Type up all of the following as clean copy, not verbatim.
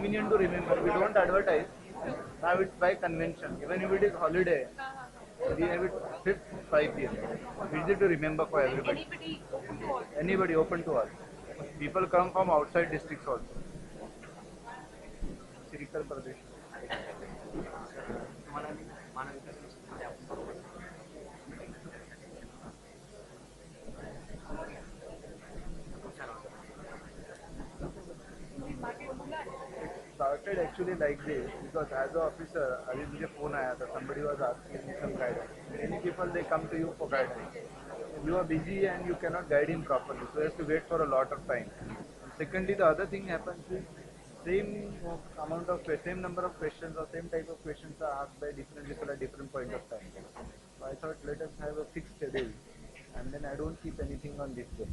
convenient to remember. We don't advertise. Now it's by convention. Even if it is holiday, we have it fifth 5 p.m. Easy to remember for everybody. Anybody open to all. People come from outside districts also. Sirikal Pradesh. Started actually like this because as an officer, अभी मुझे phone आया था. Somebody was asking me some guidance. Many people they come to you for guidance. You are busy and you cannot guide him properly, so you have to wait for a lot of time. Secondly, the other thing happens is same amount of same number of questions or same type of questions are asked by different people at different point of time. So I thought let us have a fixed schedule, and then I don't keep anything on this day.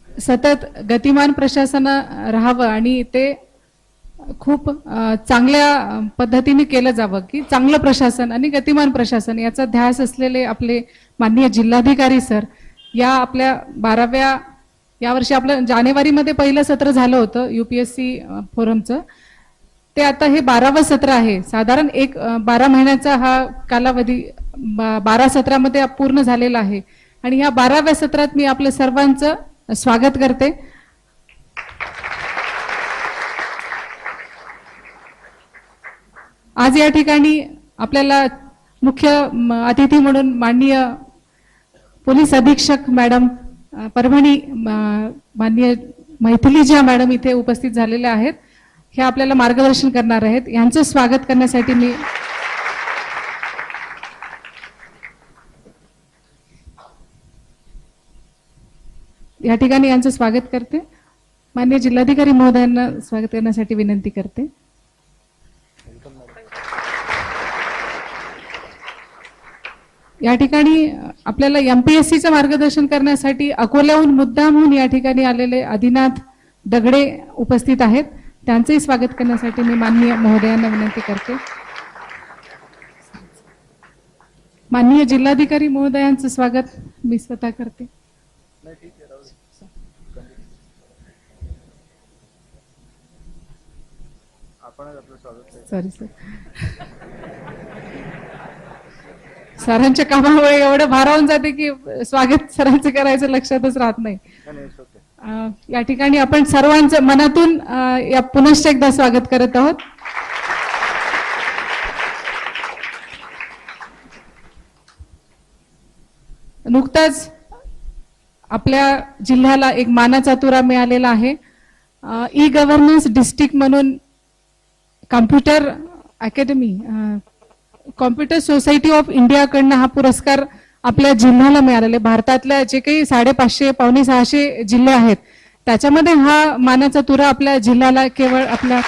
सतत गतिमान प्रशासन राहावं आणि ते खूप चांगल्या पद्धतीने केलं जावं की चांगलं प्रशासन आणि गतिमान प्रशासन याचा ध्यास असलेले आपले माननीय जिल्हाधिकारी सर या आपल्या 12व्या यावर्षी आपलं जानेवारीमध्ये पहिलं सत्र झालं होतं यूपीएससी फोरमचं. ते आता हे 12वं सत्र आहे. साधारण 12 महिन्याचा हा कालावधी 12 सत्रामध्ये पूर्ण झालेला आहे आणि या 12व्या सत्रात मी आपल्या सर्वांचं स्वागत करते. आज या ठिकाणी आपल्याला मुख्य अतिथी म्हणून माननीय पोलीस अधीक्षक मॅडम परभणी माननीय मैथिलीजी मॅडम इथे उपस्थित झालेल्या आहेत. हे आपल्याला मार्गदर्शन करणार आहेत. यांचं स्वागत करण्यासाठी मी या ठिकाणी यांचं स्वागत करते. माननीय जिल्हाधिकारी महोदयांना स्वागत करण्यासाठी विनंती करते. या ठिकाणी आपल्याला एमपीएससीचं मार्गदर्शन करण्यासाठी अकोल्याहून मुद्दामहून या ठिकाणी आलेले आदिनाथ दगडे उपस्थित आहेत. त्यांचंही स्वागत करण्यासाठी मी माननीय महोदयांना विनंती करते. माननीय जिल्हाधिकारी महोदयांचं स्वागत मी स्वतः करते. सॉरी सर, सरांच्या कामामुळे एवढं भारावून जाते की स्वागत सरांचं करायचं लक्षातच राहत नाही. या ठिकाणी आपण सर्वांचं मनातून या पुनश्च एकदा स्वागत करत आहोत. नुकताच आपल्या जिल्ह्याला एक मानाचा तुरा मिळालेला आहे. ई गव्हर्नन्स डिस्ट्रिक्ट म्हणून computer academy computer society of India कडनं हा पुरस्कार आपल्या जिल्ह्याला मिळालेला आहे. भारतातल्या जे काही 550 पावणे 600 जिल्हे आहेत त्याच्यामध्ये हा मानाचा तुरा आपल्या जिल्ह्याला केवळ आपल्या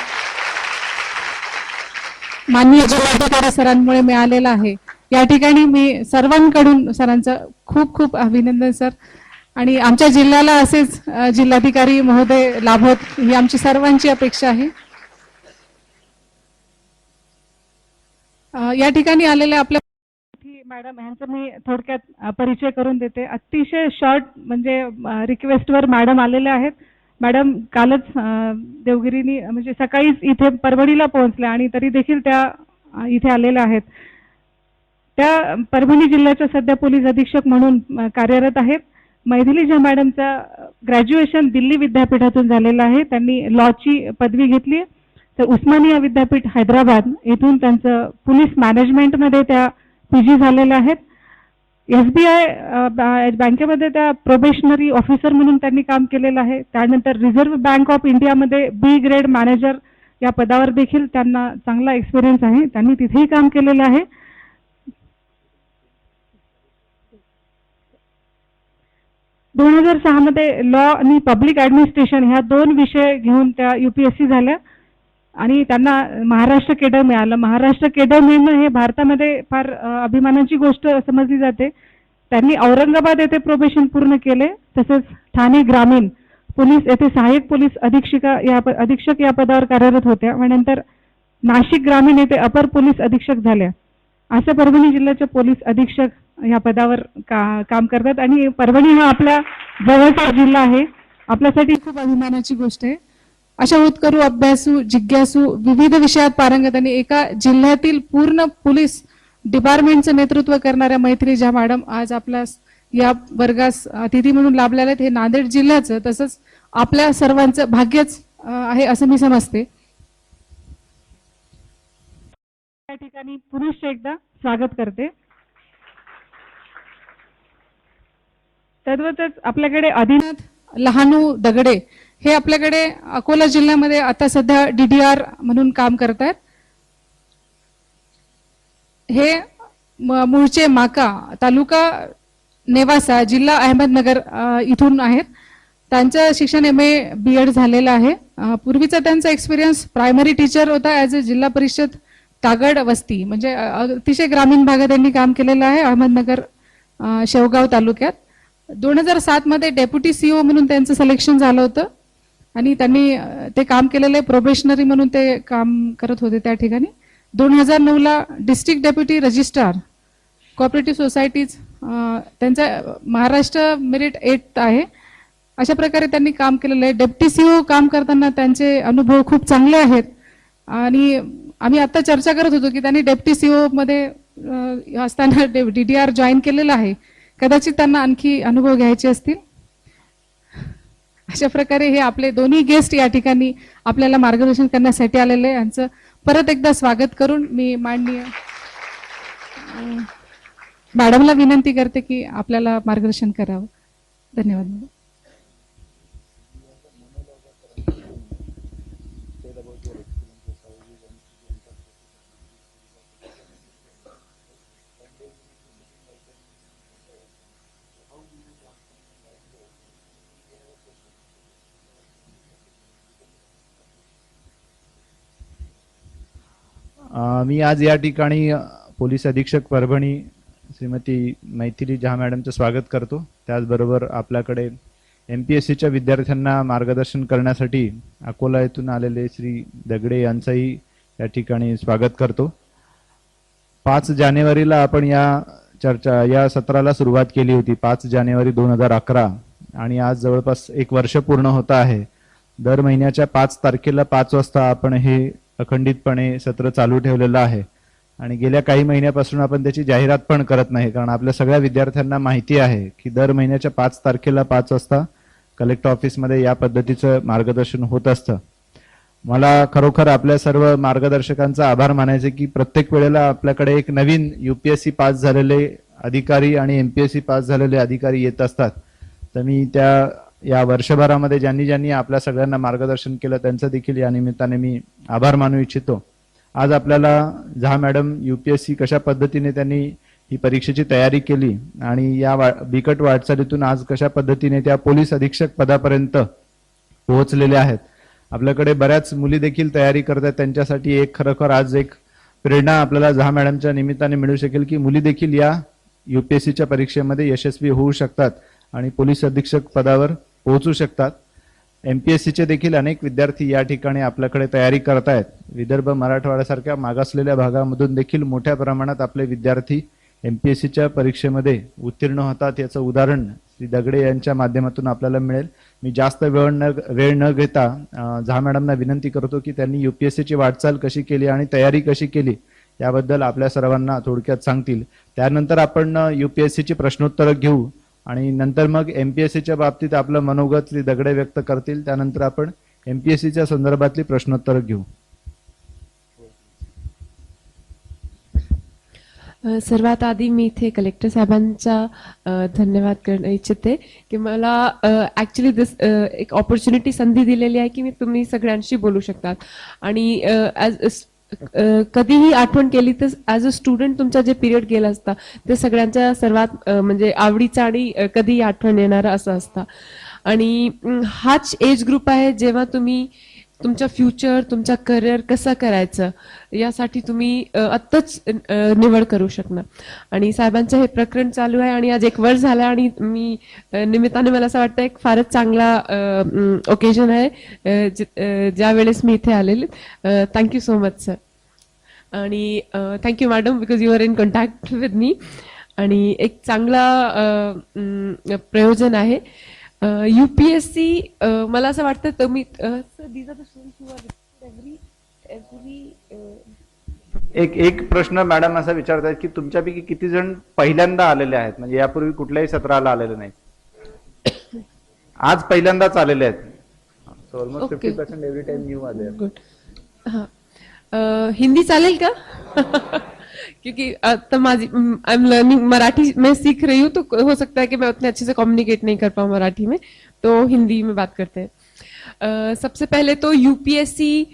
माननीय जिल्हाधिकारी सरांमुळे मिळालेला आहे. या ठिकाणी मी सर्वांकडून सरांचं खूप खूप अभिनंदन सर. आणि आमच्या जिल्ह्याला असेच जिल्हाधिकारी महोदय लाभोत ही आमची सर्वांची अपेक्षा आहे. या ठिकाणी आलेल्या आपल्या मॅडम यांचा मी थोडक्यात परिचय करून देते. अतिशय शॉर्ट म्हणजे रिक्वेस्टवर मॅडम आलेल्या आहेत. मॅडम कालच देवगिरीनी म्हणजे सकाळीच इथे परभणीला पोहोचल्या आणि तरी देखील त्या इथे आलेल्या आहेत. त्या परभणी जिल्ह्याच्या सध्या पोलीस अधीक्षक म्हणून कार्यरत आहेत. मैथिलीजी मॅडमचा ग्रॅज्युएशन दिल्ली विद्यापीठातून झालेलं आहे. त्यांनी लॉची पदवी घेतली. तर उस्मानिया विद्यापीठ हैदराबाद येथून त्यांचं पोलीस मॅनेजमेंटमध्ये त्या पीजी झालेल्या आहेत. एसबीआय बँकेमध्ये त्या प्रोबेशनरी ऑफिसर म्हणून त्यांनी काम केलेलं आहे. त्यानंतर रिझर्व्ह बँक ऑफ इंडियामध्ये बी ग्रेड मॅनेजर या पदावर देखील त्यांना चांगला एक्सपिरियन्स आहे. त्यांनी तिथेही काम केलेलं आहे. 2006 मध्ये लॉ आणि पब्लिक ऍडमिनिस्ट्रेशन ह्या 2 विषय घेऊन त्या यूपीएससी झाल्या आणि त्यांना महाराष्ट्र केडर मिळालं. महाराष्ट्र केडर मिळणं हे भारतामध्ये फार अभिमानाची गोष्ट समजली जाते. त्यांनी औरंगाबाद येथे प्रोबेशन पूर्ण केले. तसेच ठाणे ग्रामीण पोलीस येथे सहाय्यक पोलीस अधीक्षक या पदावर कार्यरत होत्या व नंतर नाशिक ग्रामीण येथे अपर पोलीस अधीक्षक झाल्या. असे परभणी जिल्ह्याचे पोलीस अधीक्षक या पदावर काम करतात आणि परभणी हा आपला जवळचा जिल्हा आहे. आपल्यासाठी खूप अभिमानाची गोष्ट आहे. अशा होतकरू, अभ्यासू, जिज्ञासू, विविध विषयात पारंगत आणि एका जिल्ह्यातील पूर्ण पोलीस डिपार्टमेंटचं नेतृत्व करणाऱ्या मैथिली झा मॅडम आज आपल्या या वर्गास अतिथी म्हणून लाभलेले आहेत. हे नांदेड जिल्ह्याचं तसंच आपल्या सर्वांचं भाग्यच आहे असं मी समजते. या ठिकाणी पुरुष एकदा स्वागत करते. तद्वतच आपल्याकडे आदिनाथ लहानू दगडे हे आपल्याकडे अकोला जिल्ह्यामध्ये आता सध्या DDR म्हणून काम करत आहेत. हे मूळचे माका तालुका नेवासा जिल्हा अहमदनगर इथून आहेत. त्यांचं शिक्षण MA BEd झालेलं आहे. पूर्वीचा त्यांचा एक्सपिरियन्स प्रायमरी टीचर होता ॲज अ जिल्हा परिषद तागड वस्ती, म्हणजे अतिशय ग्रामीण भागात त्यांनी काम केलेलं आहे अहमदनगर शेवगाव तालुक्यात. 2007 मध्ये डेप्युटी CEO म्हणून त्यांचं सिलेक्शन झालं होतं आणि त्यांनी ते काम केलेलं आहे. प्रोबेशनरी म्हणून ते काम करत होते त्या ठिकाणी. 2009 ला district deputy registrar cooperative societies त्यांचा महाराष्ट्र मेरिट 8 आहे. अशा प्रकारे त्यांनी काम केलेलं आहे. डेप्युटी CEO काम करताना त्यांचे अनुभव खूप चांगले आहेत आणि आम्ही आता चर्चा करत होतो की त्यांनी डेप्युटी CEO मध्ये असताना DDR जॉईन केलेलं आहे. कदाचित त्यांना आणखी अनुभव घ्यायचे असतील. अशा प्रकारे हे आपले दोन्ही गेस्ट या ठिकाणी आपल्याला मार्गदर्शन करण्यासाठी आलेले आहे. यांचं परत एकदा स्वागत करून मी माननीय मॅडमला विनंती करते की आपल्याला मार्गदर्शन करावं. धन्यवाद. मी आज या ठिकाणी पोलीस अधीक्षक परभणी श्रीमती मैथिली झा मॅडमचं स्वागत करतो. त्याचबरोबर आपल्याकडे MPSCच्या विद्यार्थ्यांना मार्गदर्शन करण्यासाठी अकोला येथून आलेले श्री दगडे यांचंही या ठिकाणी स्वागत करतो. 5 जानेवारीला आपण या सत्राला सुरुवात केली होती, 5 जानेवारी 2011, आणि आज जवळपास 1 वर्ष पूर्ण होत आहे. दर महिन्याच्या 5 तारखेला 5 वाजता आपण हे अखंडितपणे सत्र चालू ठेवलेलं आहे आणि गेल्या काही महिन्यापासून आपण त्याची जाहिरात पण करत नाही, कारण आपल्या सगळ्या विद्यार्थ्यांना माहिती आहे की दर महिन्याच्या 5 तारखेला 5 वाजता कलेक्टर ऑफिसमध्ये या पद्धतीचं मार्गदर्शन होत असतं. मला खरोखर आपल्या सर्व मार्गदर्शकांचा आभार मानायचे की प्रत्येक वेळेला आपल्याकडे एक नवीन UPSC पास झालेले अधिकारी आणि MPSC पास झालेले अधिकारी येत असतात. तर मी या वर्षभरामध्ये ज्यांनी आपल्या सगळ्यांना मार्गदर्शन केलं त्यांचं देखील या निमित्ताने मी आभार मानू इच्छितो. आज आपल्याला झा मॅडम UPSC कशा पद्धतीने त्यांनी ही परीक्षेची तयारी केली आणि या बिकट वाटचालीतून आज कशा पद्धतीने त्या पोलीस अधीक्षक पदापर्यंत पोहोचलेले आहेत. आपल्याकडे बऱ्याच मुली देखील तयारी करतात, त्यांच्यासाठी एक खरोखर आज एक प्रेरणा आपल्याला झा मॅडमच्या निमित्ताने मिळू शकेल की मुली देखील या UPSCच्या परीक्षेमध्ये यशस्वी होऊ शकतात आणि पोलीस अधीक्षक पदावर पोहोचू शकतात. MPSCचे देखील अनेक विद्यार्थी या ठिकाणी आपल्याकडे तयारी करतायत. विदर्भ मराठवाड्यासारख्या मागासलेल्या भागामधून देखील मोठ्या प्रमाणात आपले विद्यार्थी MPSCच्या परीक्षेमध्ये उत्तीर्ण होतात. याचं उदाहरण श्री दगडे यांच्या माध्यमातून आपल्याला मिळेल. मी जास्त वेळ न घेता झा मॅडमना विनंती करतो की त्यांनी UPSCची वाटचाल कशी केली आणि तयारी कशी केली याबद्दल आपल्या सर्वांना थोडक्यात सांगतील. त्यानंतर आपण UPSCची प्रश्नोत्तरं घेऊ आणि नंतर मग MPSCच्या बाबतीत आपलं मनोगत श्री दगडे व्यक्त करतील. त्यानंतर आपण MPSCच्या संदर्भातली प्रश्नोत्तरं घेऊ. सर्वात आधी मी इथे कलेक्टर साहेबांचा धन्यवाद करणं इच्छिते की मला ॲक्च्युली एक ऑपॉर्च्युनिटी संधी दिलेली आहे की मी तुम्ही सगळ्यांशी बोलू शकतात आणि कधीही आठवण केली तर ॲज अ स्टुडंट तुमचा जे पिरियड गेला असता ते सगळ्यांच्या सर्वात म्हणजे आवडीचा आणि कधीही आठवण येणारा असं असतं. आणि हाच एज ग्रुप आहे जेव्हा तुम्ही तुमचं फ्युचर तुमचं करिअर कसं करायचं यासाठी तुम्ही आत्ताच निवड करू शकणार. आणि साहेबांचं हे प्रकरण चालू आहे आणि आज 1 वर्ष झालं आणि मी निमित्ताने मला असं वाटतं एक फारच चांगला ओकेजन आहे ज्या वेळेस मी इथे आलेले. थँक्यू सो मच सर आणि thank you madam because you are in contact with me. आणि एक चांगला प्रयोजन आहे यूपीएससी मला असं वाटतं तुम्ही these are the students who are every एक प्रश्न मॅडम असा विचारतात की तुमच्यापैकी किती जण पहिल्यांदा आलेले आहेत, म्हणजे यापूर्वी कुठल्याही सत्राला आलेले नाही, आज पहिल्यांदाच आलेले आहेत. So almost 50% every time new आले. गुड. हाँ, हिंदी चालेल का? क्योंकि तो आई एम लर्निंग मराठी में सीख रही हूँ, तो हो सकता है कि मैं उतने अच्छे से कम्युनिकेट नहीं कर पाऊँ मराठी में, तो हिंदी में बात करते हैं. सबसे पहले तो यूपीएससी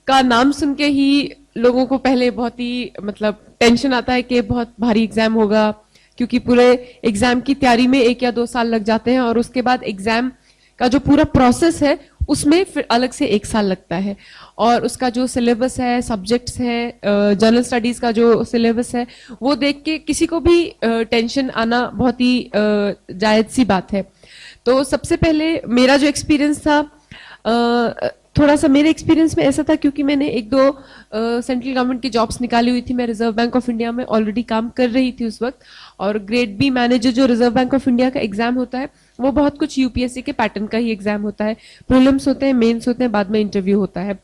का नाम सुन के ही लोगों को पहले बहुत ही मतलब टेंशन आता है कि बहुत भारी एग्जाम होगा, क्योंकि पूरे एग्जाम की तैयारी में 1 या 2 साल लग जाते हैं और उसके बाद एग्जाम का जो पूरा प्रोसेस है उसमें फिर अलग से 1 साल लगता है. और उसका जो सिलेबस है, सब्जेक्ट्स है, जनरल स्टडीज का जो सिलेबस है, वो देख के किसी को भी टेंशन आना बहुत ही जायज सी बात है. तो सबसे पहले मेरा जो एक्सपीरियंस था, थोड़ा सा मेरे एक्सपीरियंस में ऐसा था, क्योंकि मैंने 1-2 सेंट्रल गवर्नमेंट की जॉब्स निकाली हुई थी. मैं रिजर्व बैंक ऑफ इंडिया में ऑलरेडी काम कर रही थी उस वक्त, और ग्रेड बी मैनेजर जो रिजर्व बैंक ऑफ इंडिया का एग्जाम होता है वो बहुत कुछ यूपीएससी के पैटर्न का ही एग्जाम होता है. प्रीलिम्स होते हैं, मेंस होते हैं, बाद में इंटरव्यू होता है.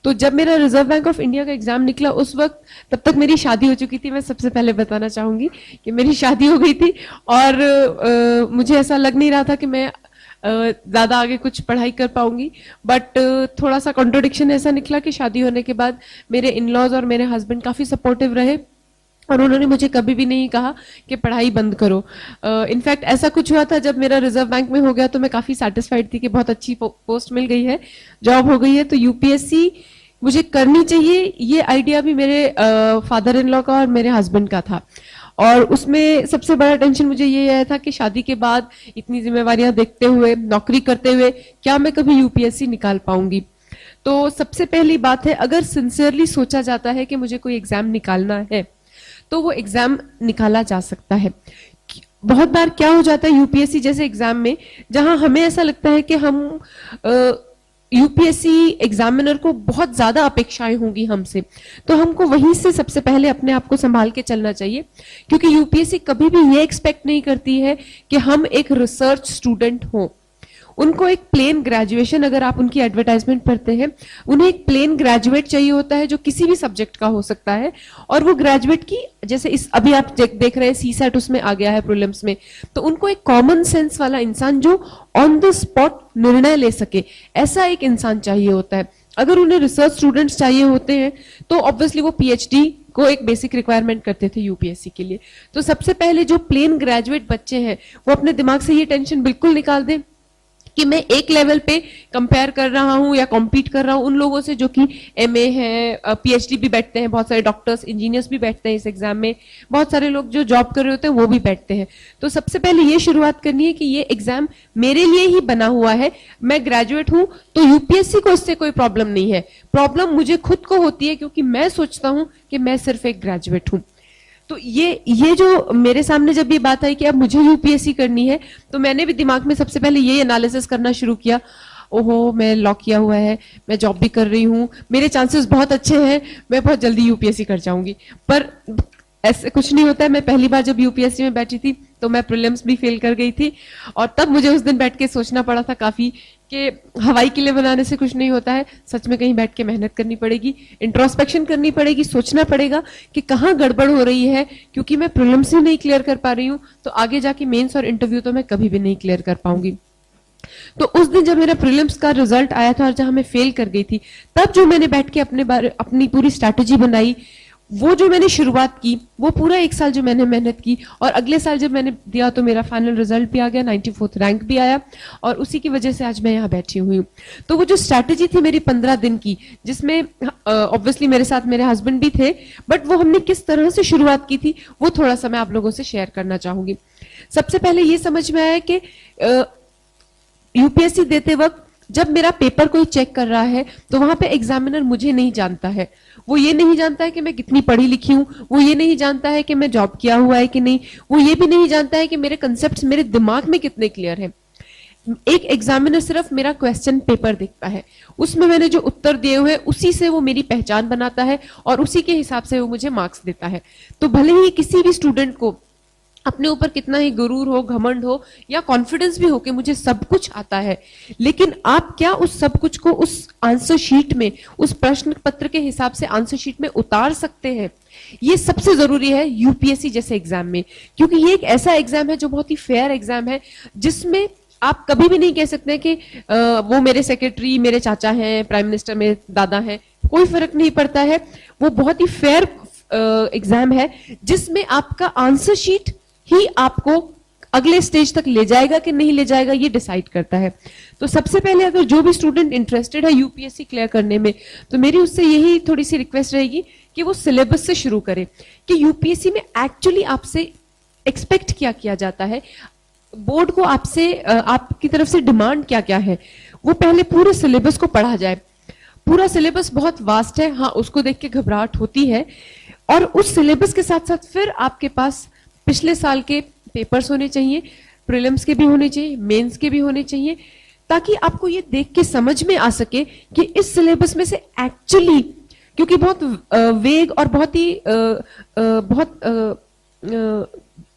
तो जब मेरा रिजर्व बैंक ऑफ इंडिया का एग्जाम निकला उस वक्त, तब तक मेरी शादी हो चुकी थी. मैं सबसे पहले बताना चाहूंगी कि मेरी शादी हो गई थी, और मुझे ऐसा लग नहीं रहा था कि मैं ज्यादा आगे कुछ पढ़ाई कर पाऊंगी. बट थोड़ा सा कॉन्ट्रोडिक्शन ऐसा निकला कि शादी होने के बाद मेरे इन लॉज और मेरे हस्बैंड काफी सपोर्टिव रहे, और उन्होंने मुझे कभी भी नहीं कहा कि पढ़ाई बंद करो. इनफैक्ट ऐसा कुछ हुआ था, जब मेरा रिजर्व बैंक में हो गया तो मैं काफी सेटिस्फाइड थी कि बहुत अच्छी पोस्ट मिल गई है, जॉब हो गई है, तो यूपीएससी मुझे करनी चाहिए. ये आइडिया भी मेरे फादर इन लॉ का और मेरे हस्बैंड का था. और उसमें सबसे बड़ा टेंशन मुझे ये आया था कि शादी के बाद इतनी जिम्मेवारियां देखते हुए, नौकरी करते हुए, क्या मैं कभी यूपीएससी निकाल पाऊंगी. तो सबसे पहली बात है, अगर सिंसियरली सोचा जाता है कि मुझे कोई एग्जाम निकालना है तो वो एग्जाम निकाला जा सकता है. बहुत बार क्या हो जाता है यूपीएससी जैसे एग्जाम में, जहां हमें ऐसा लगता है कि हम यूपीएससी एग्जामिनर को बहुत ज्यादा अपेक्षाएं होंगी हमसे, तो हमको वहीं से सबसे पहले अपने आप को संभाल के चलना चाहिए. क्योंकि यूपीएससी कभी भी ये एक्सपेक्ट नहीं करती है कि हम एक रिसर्च स्टूडेंट हों. उनको एक प्लेन ग्रेजुएशन, अगर आप उनकी एडवर्टाइजमेंट पढ़ते हैं, उन्हें एक प्लेन ग्रेजुएट चाहिए होता है जो किसी भी सब्जेक्ट का हो सकता है. और वो ग्रेजुएट की, जैसे इस अभी आप देख रहे हैं सीसैट उसमें आ गया है प्रीलिम्स में, तो उनको एक कॉमन सेंस वाला इंसान जो ऑन द स्पॉट निर्णय ले सके, ऐसा एक इंसान चाहिए होता है. अगर उन्हें रिसर्च स्टूडेंट्स चाहिए होते हैं तो ऑब्वियसली वो पीएचडी को एक बेसिक रिक्वायरमेंट करते थे यूपीएससी के लिए. तो सबसे पहले जो प्लेन ग्रेजुएट बच्चे हैं वो अपने दिमाग से ये टेंशन बिल्कुल निकाल दें कि मैं एक लेवल पे कंपेयर कर रहा हूं या कॉम्पीट कर रहा हूं उन लोगों से जो कि एमए है, पीएचडी भी बैठते हैं, बहुत सारे डॉक्टर्स, इंजीनियर्स भी बैठते हैं इस एग्जाम में, बहुत सारे लोग जो जॉब कर रहे होते हैं वो भी बैठते हैं. तो सबसे पहले ये शुरुआत करनी है कि ये एग्जाम मेरे लिए ही बना हुआ है. मैं ग्रेजुएट हूं तो यूपीएससी को इससे कोई प्रॉब्लम नहीं है, प्रॉब्लम मुझे खुद को होती है, क्योंकि मैं सोचता हूं कि मैं सिर्फ एक ग्रेजुएट हूं. तो ये जो मेरे सामने जब ये बात आई कि अब मुझे यूपीएससी करनी है, तो मैंने भी दिमाग में सबसे पहले ये एनालिसिस करना शुरू किया, ओहो मैं लॉ किया हुआ है, मैं जॉब भी कर रही हूँ, मेरे चांसेस बहुत अच्छे हैं, मैं बहुत जल्दी यूपीएससी कर जाऊंगी. पर ऐसे कुछ नहीं होता है. मैं पहली बार जब यूपीएससी में बैठी थी तो मैं प्रीलिम्स भी फेल कर गई थी, और तब मुझे उस दिन बैठ के सोचना पड़ा था काफी कि हवाई किले बनाने से कुछ नहीं होता है, सच में कहीं बैठ के मेहनत करनी पड़ेगी, इंट्रोस्पेक्शन करनी पड़ेगी, सोचना पड़ेगा कि कहाँ गड़बड़ हो रही है. क्योंकि मैं प्रीलिम्स ही नहीं क्लियर कर पा रही हूँ तो आगे जाके मेंस और इंटरव्यू तो मैं कभी भी नहीं क्लियर कर पाऊंगी. तो उस दिन जब मेरा प्रीलिम्स का रिजल्ट आया था और जहां मैं फेल कर गई थी, तब जो मैंने बैठ के अपनी पूरी स्ट्रैटेजी बनाई, वो जो मैंने शुरुआत की, वो पूरा 1 साल जो मैंने मेहनत की, और अगले साल जब मैंने दिया तो मेरा फाइनल रिजल्ट भी आ गया, 94th रैंक भी आया, और उसी की वजह से आज मैं यहाँ बैठी हुई हूँ. तो वो जो स्ट्रैटेजी थी मेरी 15 दिन की, जिसमें ऑब्वियसली मेरे साथ मेरे हस्बैंड भी थे, बट वो हमने किस तरह से शुरुआत की थी वो थोड़ा सा मैं आप लोगों से शेयर करना चाहूंगी. सबसे पहले ये समझ में आया कि यूपीएससी देते वक्त जब मेरा पेपर कोई चेक कर रहा है तो वहां पे एग्जामिनर मुझे नहीं जानता है. वो ये नहीं जानता है कि मैं कितनी पढ़ी लिखी हूं, वो ये नहीं जानता है कि मैं जॉब किया हुआ है कि नहीं, वो ये भी नहीं जानता है कि मेरे कंसेप्ट्स मेरे दिमाग में कितने क्लियर हैं. एक एग्जामिनर सिर्फ मेरा क्वेश्चन पेपर देखता है, उसमें मैंने जो उत्तर दिए हुए उसी से वो मेरी पहचान बनाता है और उसी के हिसाब से वो मुझे मार्क्स देता है. तो भले ही किसी भी स्टूडेंट को अपने ऊपर कितना ही गुरूर हो, घमंड हो या कॉन्फिडेंस भी हो कि मुझे सब कुछ आता है, लेकिन आप क्या उस सब कुछ को उस आंसर शीट में, उस प्रश्न पत्र के हिसाब से आंसर शीट में उतार सकते हैं? ये सबसे जरूरी है यूपीएससी जैसे एग्जाम में, क्योंकि ये एक ऐसा एग्जाम है जो बहुत ही फेयर एग्जाम है, जिसमें आप कभी भी नहीं कह सकते कि वो मेरे सेक्रेटरी मेरे चाचा हैं, प्राइम मिनिस्टर मेरे दादा हैं, कोई फर्क नहीं पड़ता है। वो बहुत ही फेयर एग्जाम है जिसमें आपका आंसर शीट ही आपको अगले स्टेज तक ले जाएगा कि नहीं ले जाएगा ये डिसाइड करता है। तो सबसे पहले अगर जो भी स्टूडेंट इंटरेस्टेड है यूपीएससी क्लियर करने में, तो मेरी उससे यही थोड़ी सी रिक्वेस्ट रहेगी कि वो सिलेबस से शुरू करे कि यूपीएससी में एक्चुअली आपसे एक्सपेक्ट क्या किया जाता है, बोर्ड को आपसे आपकी तरफ से डिमांड क्या क्या है, वो पहले पूरे सिलेबस को पढ़ा जाए। पूरा सिलेबस बहुत वास्ट है, हाँ उसको देख के घबराहट होती है, और उस सिलेबस के साथ साथ फिर आपके पास पिछले साल के पेपर्स होने चाहिए, प्रीलिम्स के भी होने चाहिए, मेंस के भी होने चाहिए, ताकि आपको ये देख के समझ में आ सके कि इस सिलेबस में से एक्चुअली, क्योंकि बहुत वेग और बहुत ही बहुत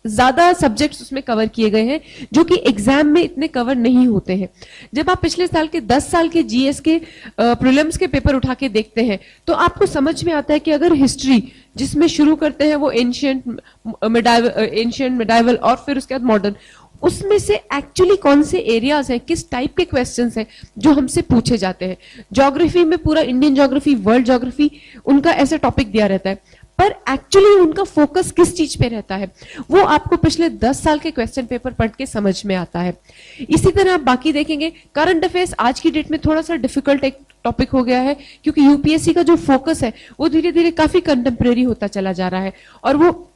ज्यादा सब्जेक्ट्स उसमें कवर किए गए हैं जो कि एग्जाम में इतने कवर नहीं होते हैं। जब आप पिछले साल के 10 साल के जीएस के प्रीलिम्स के पेपर उठा के देखते हैं तो आपको समझ में आता है कि अगर हिस्ट्री जिसमें शुरू करते हैं वो एंशियंट मिडाइवल और फिर उसके बाद मॉडर्न, उसमें से एक्चुअली कौन से एरियाज हैं, किस टाइप के क्वेश्चंस हैं जो हमसे पूछे जाते हैं। ज्योग्राफी में पूरा इंडियन ज्योग्राफी, वर्ल्ड ज्योग्राफी, उनका ऐसा टॉपिक दिया रहता है, पर एक्चुअली उनका फोकस किस चीज पे रहता है वो आपको पिछले 10 साल के क्वेश्चन पेपर पढ़ के समझ में आता है। इसी तरह आप बाकी देखेंगे, करंट अफेयर्स आज की डेट में थोड़ा सा डिफिकल्ट एक टॉपिक हो गया है, क्योंकि यूपीएससी का जो फोकस है वो धीरे धीरे काफी कंटेम्प्रेरी होता चला जा रहा है, और वो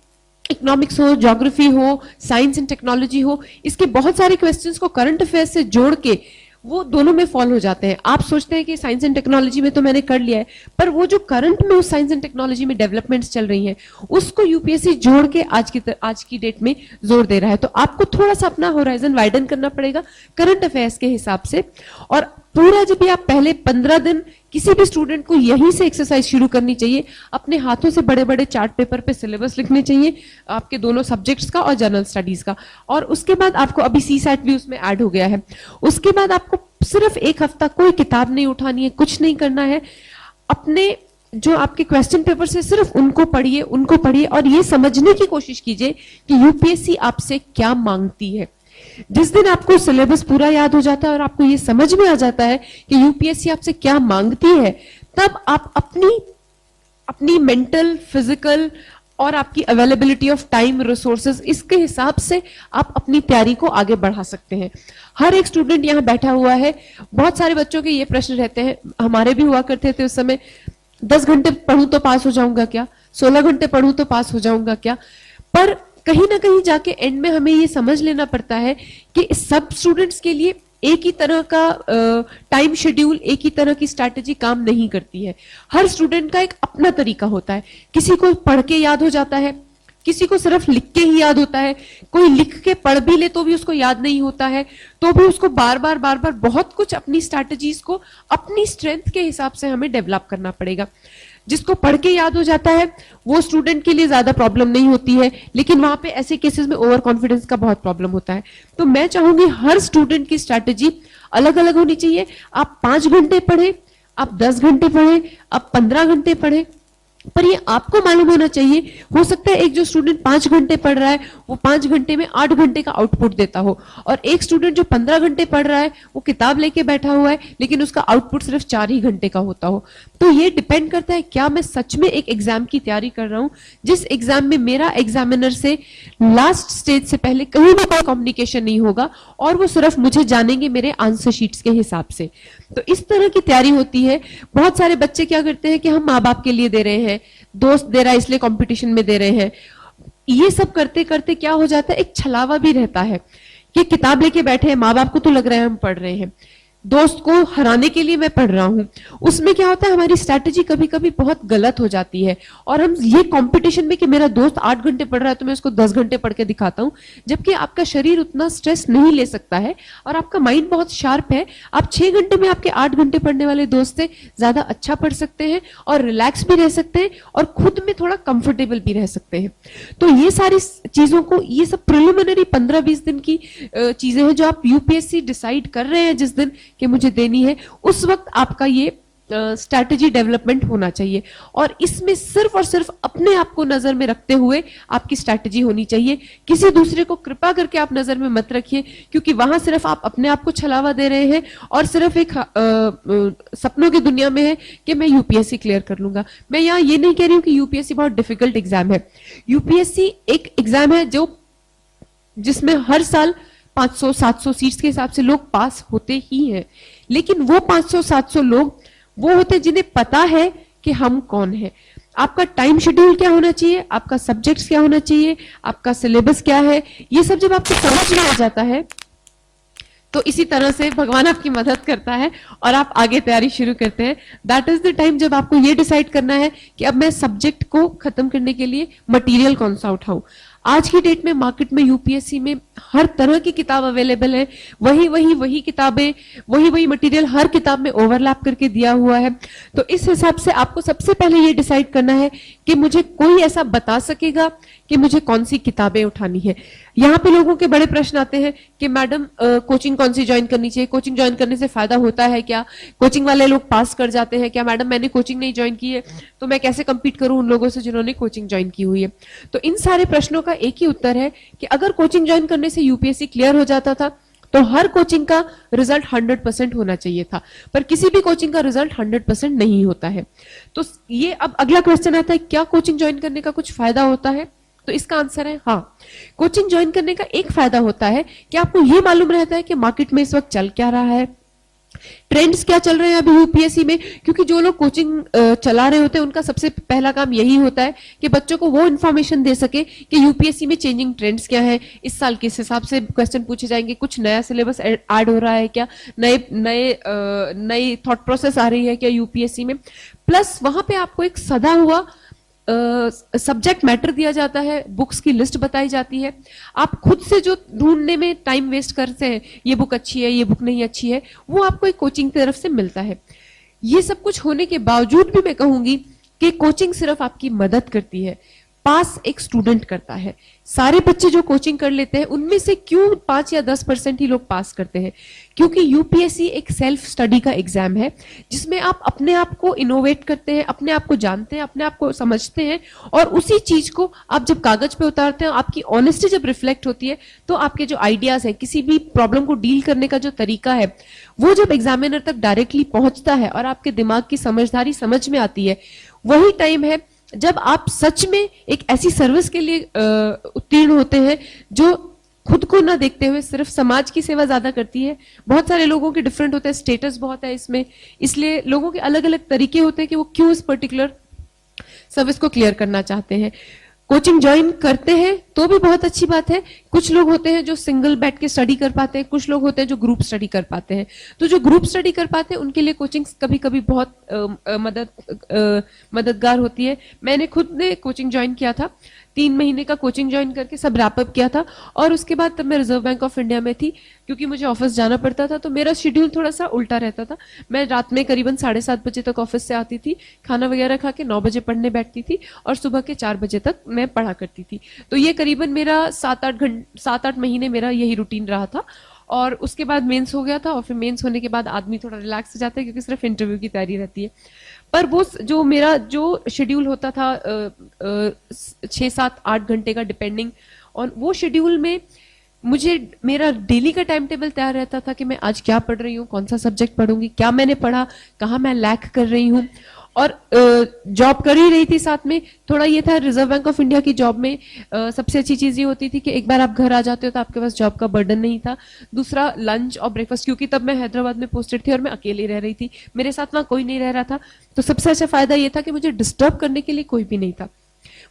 इकोनॉमिक्स हो, ज्योग्राफी हो, साइंस एंड टेक्नोलॉजी हो, इसके बहुत सारे क्वेश्चंस को करंट अफेयर्स से जोड़ के वो दोनों में फॉल हो जाते हैं। आप सोचते हैं कि साइंस एंड टेक्नोलॉजी में तो मैंने कर लिया है, पर वो जो करंट में उस साइंस एंड टेक्नोलॉजी में डेवलपमेंट्स चल रही हैं उसको यूपीएससी जोड़ के आज की डेट में जोर दे रहा है। तो आपको थोड़ा सा अपना होराइजन वाइडन करना पड़ेगा करंट अफेयर्स के हिसाब से, और पूरा जब भी आप पहले 15 दिन किसी भी स्टूडेंट को यहीं से एक्सरसाइज शुरू करनी चाहिए, अपने हाथों से बड़े बड़े चार्ट पेपर पे सिलेबस लिखने चाहिए आपके दोनों सब्जेक्ट्स का और जनरल स्टडीज का, और उसके बाद आपको अभी सीसैट भी उसमें ऐड हो गया है, उसके बाद आपको सिर्फ एक हफ्ता कोई किताब नहीं उठानी है, कुछ नहीं करना है, अपने जो आपके क्वेश्चन पेपर से सिर्फ उनको पढ़िए और ये समझने की कोशिश कीजिए कि यूपीएससी आपसे क्या मांगती है। जिस दिन आपको सिलेबस पूरा याद हो जाता है और आपको ये समझ में आ जाता है कि यूपीएससी आपसे क्या मांगती है, तब आप अपनी मेंटल, फिजिकल और आपकी अवेलेबिलिटी ऑफ टाइम, रिसोर्सेज, इसके हिसाब से आप अपनी तैयारी को आगे बढ़ा सकते हैं। हर एक स्टूडेंट यहाँ बैठा हुआ है, बहुत सारे बच्चों के ये प्रश्न रहते हैं, हमारे भी हुआ करते थे उस समय, 10 घंटे पढ़ूं तो पास हो जाऊंगा क्या, 16 घंटे पढ़ूं तो पास हो जाऊंगा क्या, पर कहीं ना कहीं जाके एंड में हमें ये समझ लेना पड़ता है कि सब स्टूडेंट्स के लिए एक ही तरह का टाइम शेड्यूल, एक ही तरह की स्ट्रैटेजी काम नहीं करती है। हर स्टूडेंट का एक अपना तरीका होता है, किसी को पढ़ के याद हो जाता है, किसी को सिर्फ लिख के ही याद होता है, कोई लिख के पढ़ भी ले तो भी उसको याद नहीं होता है, तो भी उसको बार बार बहुत कुछ अपनी स्ट्रैटेजीज को अपनी स्ट्रेंथ के हिसाब से हमें डेवलप करना पड़ेगा। जिसको पढ़ के याद हो जाता है वो स्टूडेंट के लिए ज्यादा प्रॉब्लम नहीं होती है, लेकिन वहां पे ऐसे केसेस में ओवर कॉन्फिडेंस का बहुत प्रॉब्लम होता है। तो मैं चाहूंगी हर स्टूडेंट की स्ट्रैटेजी अलग अलग होनी चाहिए। आप 5 घंटे पढ़े, आप 10 घंटे पढ़े, आप 15 घंटे पढ़े, पर ये आपको मालूम होना चाहिए। हो सकता है एक जो स्टूडेंट 5 घंटे पढ़ रहा है वो 5 घंटे में 8 घंटे का आउटपुट देता हो, और एक स्टूडेंट जो 15 घंटे पढ़ रहा है वो किताब लेके बैठा हुआ है लेकिन उसका आउटपुट सिर्फ 4 ही घंटे का होता हो। तो ये डिपेंड करता है क्या मैं सच में एक एग्जाम की तैयारी कर रहा हूँ जिस एग्जाम में मेरा एग्जामिनर से लास्ट स्टेज से पहले कहीं ना कोई कम्युनिकेशन नहीं होगा और वो सिर्फ मुझे जानेंगे मेरे आंसर शीट्स के हिसाब से। तो इस तरह की तैयारी होती है। बहुत सारे बच्चे क्या करते हैं कि हम माँ बाप के लिए दे रहे हैं, दोस्त दे रहा है इसलिए कंपटीशन में दे रहे हैं। ये सब करते करते क्या हो जाता है, एक छलावा भी रहता है कि किताब लेके बैठे हैं, माँ बाप को तो लग रहा है हम पढ़ रहे हैं, दोस्त को हराने के लिए मैं पढ़ रहा हूं, उसमें क्या होता है हमारी स्ट्रैटेजी कभी कभी बहुत गलत हो जाती है और हम ये कंपटीशन में कि मेरा दोस्त 8 घंटे पढ़ रहा है तो मैं उसको 10 घंटे पढ़ के दिखाता हूं, जबकि आपका शरीर उतना स्ट्रेस नहीं ले सकता है और आपका माइंड बहुत शार्प है। आप 6 घंटे में आपके 8 घंटे पढ़ने वाले दोस्त से ज्यादा अच्छा पढ़ सकते हैं और रिलैक्स भी रह सकते हैं और खुद में थोड़ा कंफर्टेबल भी रह सकते हैं। तो ये सारी चीजों को, ये सब प्रिलिमिनरी 15-20 दिन की चीजें हैं जो आप यूपीएससी डिसाइड कर रहे हैं जिस दिन कि मुझे देनी है, उस वक्त आपका ये स्ट्रैटेजी डेवलपमेंट होना चाहिए और इसमें सिर्फ और सिर्फ अपने आप को नजर में रखते हुए आपकी स्ट्रैटेजी होनी चाहिए। किसी दूसरे को कृपा करके आप नजर में मत रखिए, क्योंकि वहां सिर्फ आप अपने आप को छलावा दे रहे हैं और सिर्फ एक सपनों की दुनिया में है कि मैं यूपीएससी क्लियर कर लूंगा। मैं यहाँ ये नहीं कह रही हूँ कि यूपीएससी बहुत डिफिकल्ट एग्जाम है। यूपीएससी एक एग्जाम है जो जिसमें हर साल 500-700 सीट्स के हिसाब से लोग पास होते ही हैं, लेकिन वो 500-700 लोग वो होते हैं जिन्हें पता है कि हम कौन है। आपका टाइम शेड्यूल क्या होना चाहिए, आपका सब्जेक्ट्स क्या होना चाहिए, आपका सिलेबस क्या है, ये सब जब आपको समझ में आ जाता है तो इसी तरह से भगवान आपकी मदद करता है और आप आगे तैयारी शुरू करते हैं। दैट इज द टाइम जब आपको ये डिसाइड करना है कि अब मैं सब्जेक्ट को खत्म करने के लिए मटेरियल कौन सा उठाऊं। आज की डेट में मार्केट में यूपीएससी में हर तरह की किताब अवेलेबल है, वही किताबें, वही मटेरियल हर किताब में ओवरलैप करके दिया हुआ है। तो इस हिसाब से आपको सबसे पहले ये डिसाइड करना है कि मुझे कोई ऐसा बता सकेगा कि मुझे कौन सी किताबें उठानी है। यहाँ पे लोगों के बड़े प्रश्न आते हैं कि मैडम कोचिंग कौन सी ज्वाइन करनी चाहिए, कोचिंग ज्वाइन करने से फायदा होता है क्या, कोचिंग वाले लोग पास कर जाते हैं क्या, मैडम मैंने कोचिंग नहीं ज्वाइन की है तो मैं कैसे compete करूं उन लोगों से जिन्होंने कोचिंग ज्वाइन की हुई है। तो इन सारे प्रश्नों का एक ही उत्तर है कि अगर कोचिंग ज्वाइन करने से यूपीएससी क्लियर हो जाता था तो हर कोचिंग का रिजल्ट 100% होना चाहिए था, पर किसी भी कोचिंग का रिजल्ट 100% नहीं होता है। तो ये अब अगला क्वेश्चन आता है, क्या कोचिंग ज्वाइन करने का कुछ फायदा होता है? तो इसका आंसर है हाँ। कोचिंग ज्वाइन करने का एक फायदा होता है कि आपको ये मालूम रहता है कि मार्केट में इस वक्त चल क्या रहा है, ट्रेंड्स क्या चल रहे हैं अभी यूपीएससी में। क्योंकि जो लोग कोचिंग चला रहे होते हैं उनका सबसे पहला काम यही होता है कि बच्चों को वो इन्फॉर्मेशन दे सके कि यूपीएससी में चेंजिंग ट्रेंड्स क्या है, इस साल किस हिसाब से क्वेश्चन पूछे जाएंगे, कुछ नया सिलेबस ऐड हो रहा है क्या, नई थॉट प्रोसेस आ रही है क्या यूपीएससी में। प्लस वहां पे आपको एक सदा हुआ सब्जेक्ट मैटर दिया जाता है, बुक्स की लिस्ट बताई जाती है। आप खुद से जो ढूंढने में टाइम वेस्ट करते हैं, ये बुक अच्छी है, ये बुक नहीं अच्छी है, वो आपको एक कोचिंग की तरफ से मिलता है। ये सब कुछ होने के बावजूद भी मैं कहूंगी कि कोचिंग सिर्फ आपकी मदद करती है, पास एक स्टूडेंट करता है। सारे बच्चे जो कोचिंग कर लेते हैं उनमें से क्यों 5 या 10% ही लोग पास करते हैं? क्योंकि यूपीएससी एक सेल्फ स्टडी का एग्जाम है जिसमें आप अपने आप को इनोवेट करते हैं, अपने आप को जानते हैं, अपने आप को समझते हैं और उसी चीज को आप जब कागज पे उतारते हैं, आपकी ऑनेस्टी जब रिफ्लेक्ट होती है तो आपके जो आइडियाज है, किसी भी प्रॉब्लम को डील करने का जो तरीका है, वो जब एग्जामिनर तक डायरेक्टली पहुंचता है और आपके दिमाग की समझदारी समझ में आती है, वही टाइम है जब आप सच में एक ऐसी सर्विस के लिए उत्तीर्ण होते हैं जो खुद को ना देखते हुए सिर्फ समाज की सेवा ज्यादा करती है। बहुत सारे लोगों के डिफरेंट होते हैं, स्टेटस बहुत है इसमें, इसलिए लोगों के अलग अलग तरीके होते हैं कि वो क्यों इस पर्टिकुलर सर्विस को क्लियर करना चाहते हैं। कोचिंग ज्वाइन करते हैं तो भी बहुत अच्छी बात है। कुछ लोग होते हैं जो सिंगल बैठ के स्टडी कर पाते हैं, कुछ लोग होते हैं जो ग्रुप स्टडी कर पाते हैं। तो जो ग्रुप स्टडी कर पाते हैं उनके लिए कोचिंग कभी कभी बहुत मददगार होती है। मैंने खुद ने कोचिंग ज्वाइन किया था, 3 महीने का कोचिंग ज्वाइन करके सब रैपअप किया था और उसके बाद तब मैं रिजर्व बैंक ऑफ इंडिया में थी। क्योंकि मुझे ऑफिस जाना पड़ता था तो मेरा शेड्यूल थोड़ा सा उल्टा रहता था। मैं रात में करीबन 7:30 बजे तक ऑफिस से आती थी, खाना वगैरह खा के 9 बजे पढ़ने बैठती थी और सुबह के 4 बजे तक मैं पढ़ा करती थी। तो ये करीबन मेरा 7-8 महीने मेरा यही रूटीन रहा था। और उसके बाद मेंस हो गया था और फिर मेंस होने के बाद आदमी थोड़ा रिलैक्स हो जाता है क्योंकि सिर्फ इंटरव्यू की तैयारी रहती है। पर वो जो मेरा जो शेड्यूल होता था 6-7-8 घंटे का डिपेंडिंग ऑन वो शेड्यूल में मुझे मेरा डेली का टाइम टेबल तैयार रहता था कि मैं आज क्या पढ़ रही हूँ, कौन सा सब्जेक्ट पढ़ूंगी, क्या मैंने पढ़ा, कहाँ मैं लैक कर रही हूँ। और जॉब कर ही रही थी साथ में। थोड़ा ये था रिजर्व बैंक ऑफ इंडिया की जॉब में सबसे अच्छी चीज ये होती थी कि एक बार आप घर आ जाते हो तो आपके पास जॉब का बर्डन नहीं था। दूसरा लंच और ब्रेकफास्ट, क्योंकि तब मैं हैदराबाद में पोस्टेड थी और मैं अकेली रह रही थी, मेरे साथ वहां कोई नहीं रह रहा था, तो सबसे अच्छा फायदा ये था कि मुझे डिस्टर्ब करने के लिए कोई भी नहीं था।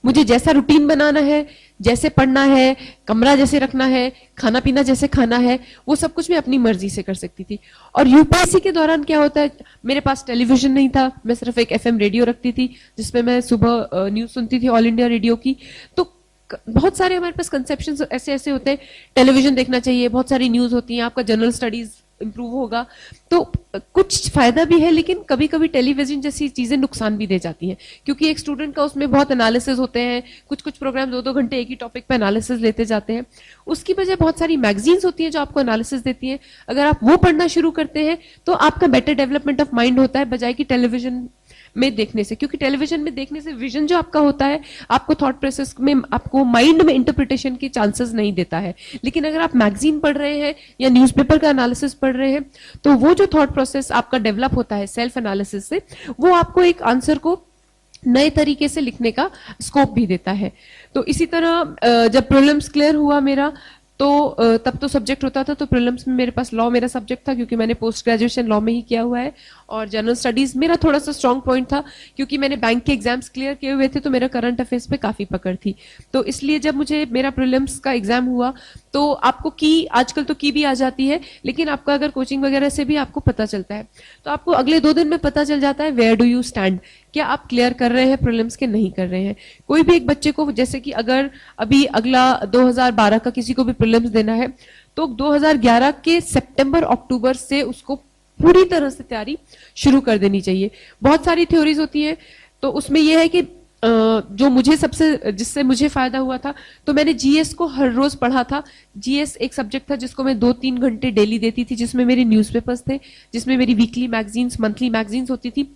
मुझे जैसा रूटीन बनाना है, जैसे पढ़ना है, कमरा जैसे रखना है, खाना पीना जैसे खाना है, वो सब कुछ मैं अपनी मर्जी से कर सकती थी। और यूपीएससी के दौरान क्या होता है, मेरे पास टेलीविजन नहीं था, मैं सिर्फ एक एफएम रेडियो रखती थी जिसमें मैं सुबह न्यूज सुनती थी ऑल इंडिया रेडियो की। तो बहुत सारे हमारे पास कंसेप्शन ऐसे ऐसे होते हैं, टेलीविजन देखना चाहिए, बहुत सारी न्यूज होती हैं, आपका जनरल स्टडीज इंप्रूव होगा। तो कुछ फायदा भी है, लेकिन कभी कभी टेलीविजन जैसी चीजें नुकसान भी दे जाती हैं, क्योंकि एक स्टूडेंट का उसमें बहुत एनालिसिस होते हैं, कुछ कुछ प्रोग्राम 2-2 घंटे एक ही टॉपिक पे एनालिसिस लेते जाते हैं। उसकी बजाय बहुत सारी मैगजीन्स होती हैं जो आपको एनालिसिस देती हैं, अगर आप वो पढ़ना शुरू करते हैं तो आपका बेटर डेवलपमेंट ऑफ माइंड होता है बजाय कि टेलीविजन में देखने से। क्योंकि टेलीविजन में देखने से विजन जो आपका होता है, आपको थॉट प्रोसेस में, आपको माइंड में इंटरप्रिटेशन के चांसेस नहीं देता है। लेकिन अगर आप मैगजीन पढ़ रहे हैं या न्यूज़पेपर का एनालिसिस पढ़ रहे हैं, तो वो जो थॉट प्रोसेस आपका डेवलप होता है सेल्फ एनालिसिस से, वो आपको एक आंसर को नए तरीके से लिखने का स्कोप भी देता है। तो इसी तरह जब प्रीलिम्स क्लियर हुआ मेरा, तो तब तो सब्जेक्ट होता था, तो प्रीलिम्स में मेरे पास लॉ मेरा सब्जेक्ट था, क्योंकि मैंने पोस्ट ग्रेजुएशन लॉ में ही किया हुआ है। और जनरल स्टडीज मेरा थोड़ा सा स्ट्रॉन्ग पॉइंट था, क्योंकि मैंने बैंक के एग्जाम्स क्लियर किए हुए थे, तो मेरा करंट अफेयर्स पे काफी पकड़ थी। तो इसलिए जब मुझे मेरा प्रीलिम्स का एग्जाम हुआ, तो आपको की, आजकल तो की भी आ जाती है, लेकिन आपका अगर कोचिंग वगैरह से भी आपको पता चलता है, तो आपको अगले 2 दिन में पता चल जाता है वेयर डू यू स्टैंड, क्या आप क्लियर कर रहे हैं प्रीलिम्स के नहीं कर रहे हैं। कोई भी एक बच्चे को, जैसे कि अगर अभी अगला 2012 का किसी को भी प्रीलिम्स देना है, तो 2011 के सितंबर अक्टूबर से उसको पूरी तरह से तैयारी शुरू कर देनी चाहिए। बहुत सारी थ्योरीज होती हैं, तो उसमें यह है कि जो मुझे जिससे मुझे फायदा हुआ था, तो मैंने जीएस को हर रोज पढ़ा था। जीएस एक सब्जेक्ट था जिसको मैं 2-3 घंटे डेली देती थी, जिसमें मेरे न्यूज़पेपर्स थे, जिसमें मेरी वीकली मैगजीन्स, मंथली मैगजीन्स होती थी,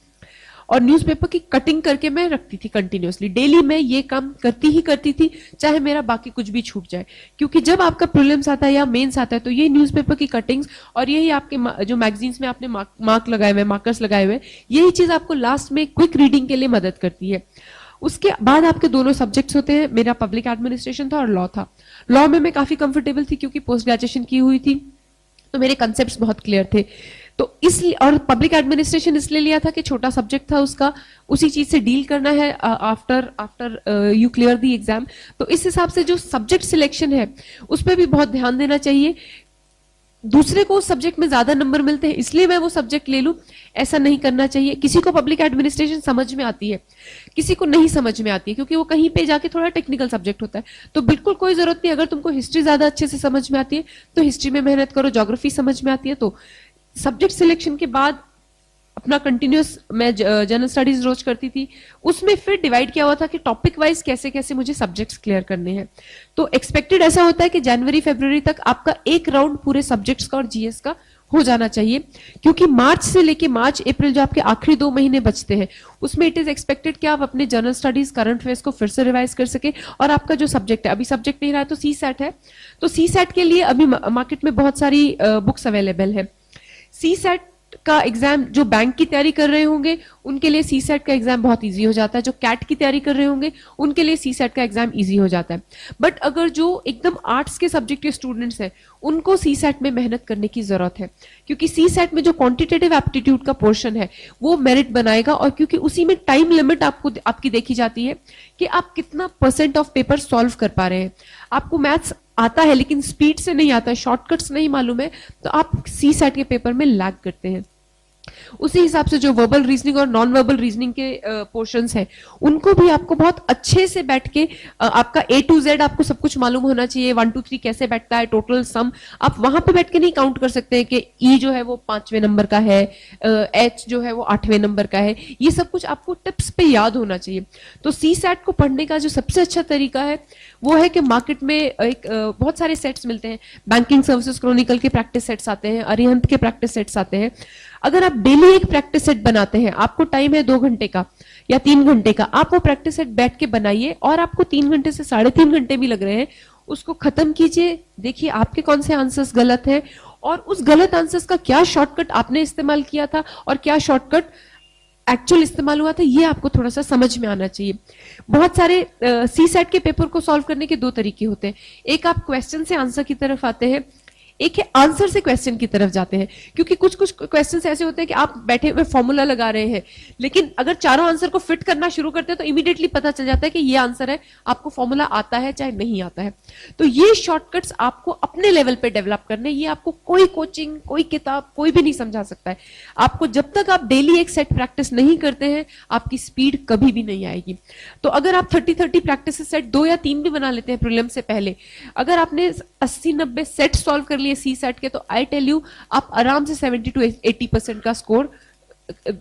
और न्यूज़पेपर की कटिंग करके मैं रखती थी कंटिन्यूअसली। डेली मैं ये काम करती थी, चाहे मेरा बाकी कुछ भी छूट जाए। क्योंकि जब आपका प्रीलिम्स आता है या मेंस आता है, तो ये न्यूज़पेपर की कटिंग्स और यही आपके जो मैगजीन्स में आपने मार्क लगाए हुए, मार्कर्स लगाए हुए, यही चीज आपको लास्ट में क्विक रीडिंग के लिए मदद करती है। उसके बाद आपके दोनों सब्जेक्ट्स होते हैं, मेरा पब्लिक एडमिनिस्ट्रेशन था और लॉ था। लॉ में मैं काफी कंफर्टेबल थी, क्योंकि पोस्ट ग्रेजुएशन की हुई थी, तो मेरे कंसेप्ट्स बहुत क्लियर थे। तो इसलिए, और पब्लिक एडमिनिस्ट्रेशन इसलिए लिया था कि छोटा सब्जेक्ट था, उसका उसी चीज से डील करना है after you clear the exam. तो इस हिसाब से जो सब्जेक्ट सिलेक्शन है उस पर भी बहुत ध्यान देना चाहिए। दूसरे को उस सब्जेक्ट में ज्यादा नंबर मिलते हैं इसलिए मैं वो सब्जेक्ट ले लूं, ऐसा नहीं करना चाहिए। किसी को पब्लिक एडमिनिस्ट्रेशन समझ में आती है, किसी को नहीं समझ में आती है, क्योंकि वो कहीं पे जाके थोड़ा टेक्निकल सब्जेक्ट होता है। तो बिल्कुल कोई जरूरत नहीं, अगर तुमको हिस्ट्री ज्यादा अच्छे से समझ में आती है तो हिस्ट्री में मेहनत करो, ज्योग्राफी समझ में आती है तो। सब्जेक्ट सिलेक्शन के बाद अपना कंटिन्यूस मैं जनरल स्टडीज रोज करती थी, उसमें फिर डिवाइड किया हुआ था कि टॉपिक वाइज कैसे कैसे मुझे सब्जेक्ट्स क्लियर करने हैं। तो एक्सपेक्टेड ऐसा होता है कि जनवरी फरवरी तक आपका एक राउंड पूरे सब्जेक्ट्स का और जीएस का हो जाना चाहिए, क्योंकि मार्च से लेके मार्च अप्रैल जो आपके आखिरी 2 महीने बचते हैं, उसमें इट इज एक्सपेक्टेड कि आप अपने जनरल स्टडीज करंट अफेयर्स को फिर से रिवाइज कर सके। और आपका जो सब्जेक्ट है, अभी सब्जेक्ट नहीं रहा तो सी सेट है, तो सी सेट के लिए अभी मार्केट में बहुत सारी बुक्स अवेलेबल है। सी सेट का एग्जाम जो बैंक की तैयारी कर रहे होंगे उनके लिए सी सेट का एग्जाम बहुत इजी हो जाता है, जो कैट की तैयारी कर रहे होंगे उनके लिए सी सेट का एग्जाम इजी हो जाता है। बट अगर जो एकदम आर्ट्स के सब्जेक्ट के स्टूडेंट्स हैं उनको सी सेट में मेहनत करने की जरूरत है, क्योंकि सी सेट में जो क्वांटिटेटिव एप्टीट्यूड का पोर्शन है वो मेरिट बनाएगा, और क्योंकि उसी में टाइम लिमिट आपकी देखी जाती है कि आप कितना % ऑफ पेपर सॉल्व कर पा रहे हैं। आपको मैथ्स आता है लेकिन स्पीड से नहीं आता है, शॉर्टकट्स नहीं मालूम है, तो आप सी सेट के पेपर में लैग करते हैं। उसी हिसाब से जो वर्बल रीजनिंग और नॉन वर्बल रीजनिंग के पोर्शंस हैं उनको भी आपको बहुत अच्छे से बैठ के आपका A to Z आपको सब कुछ मालूम होना चाहिए। 1 2 3 कैसे बैठता है, टोटल सम आप वहां पे बैठ के नहीं काउंट कर सकते हैं कि E जो है वो 5वें नंबर का है, H जो है वो 8वें नंबर का है। ये सब कुछ आपको टिप्स पे याद होना चाहिए। तो सी सेट को पढ़ने का जो सबसे अच्छा तरीका है वो है कि मार्केट में एक बहुत सारे सेट्स मिलते हैं। बैंकिंग सर्विसेज क्रॉनिकल के प्रैक्टिस सेट्स आते हैं, अरिहंत के प्रैक्टिस सेट्स आते हैं। अगर आप डेली एक प्रैक्टिस सेट बनाते हैं, आपको टाइम है 2 घंटे का या 3 घंटे का, आप वो प्रैक्टिस सेट बैठ के बनाइए, और आपको 3 घंटे से 3.5 घंटे भी लग रहे हैं, उसको खत्म कीजिए, देखिए आपके कौन से आंसर्स गलत हैं और उस गलत आंसर्स का क्या शॉर्टकट आपने इस्तेमाल किया था और क्या शॉर्टकट एक्चुअल इस्तेमाल हुआ था, ये आपको थोड़ा सा समझ में आना चाहिए। बहुत सारे सी सेट के पेपर को सॉल्व करने के 2 तरीके होते हैं। एक, आप क्वेश्चन से आंसर की तरफ आते हैं, एक है आंसर से क्वेश्चन की तरफ जाते हैं, क्योंकि कुछ कुछ क्वेश्चन ऐसे होते हैं कि आप बैठे हुए फॉर्मूला लगा रहे हैं, लेकिन अगर चारों आंसर को फिट करना शुरू करते हैं तो इमीडिएटली पता चल जाता है कि ये आंसर है, आपको फॉर्मूला आता है चाहे नहीं आता है। तो ये शॉर्टकट्स आपको अपने लेवल पे डेवलप करने, ये आपको कोई कोचिंग, कोई किताब, कोई भी नहीं समझा सकता है। आपको जब तक आप डेली एक सेट प्रैक्टिस नहीं करते हैं, आपकी स्पीड कभी भी नहीं आएगी। तो अगर आप 30-30 प्रैक्टिस सेट 2 या 3 भी बना लेते हैं प्रीलिम से पहले, अगर आपने 80-90 सेट सॉल्व कर लिए सी सेट के, तो आई टेल यू आप आराम से 70-80% का स्कोर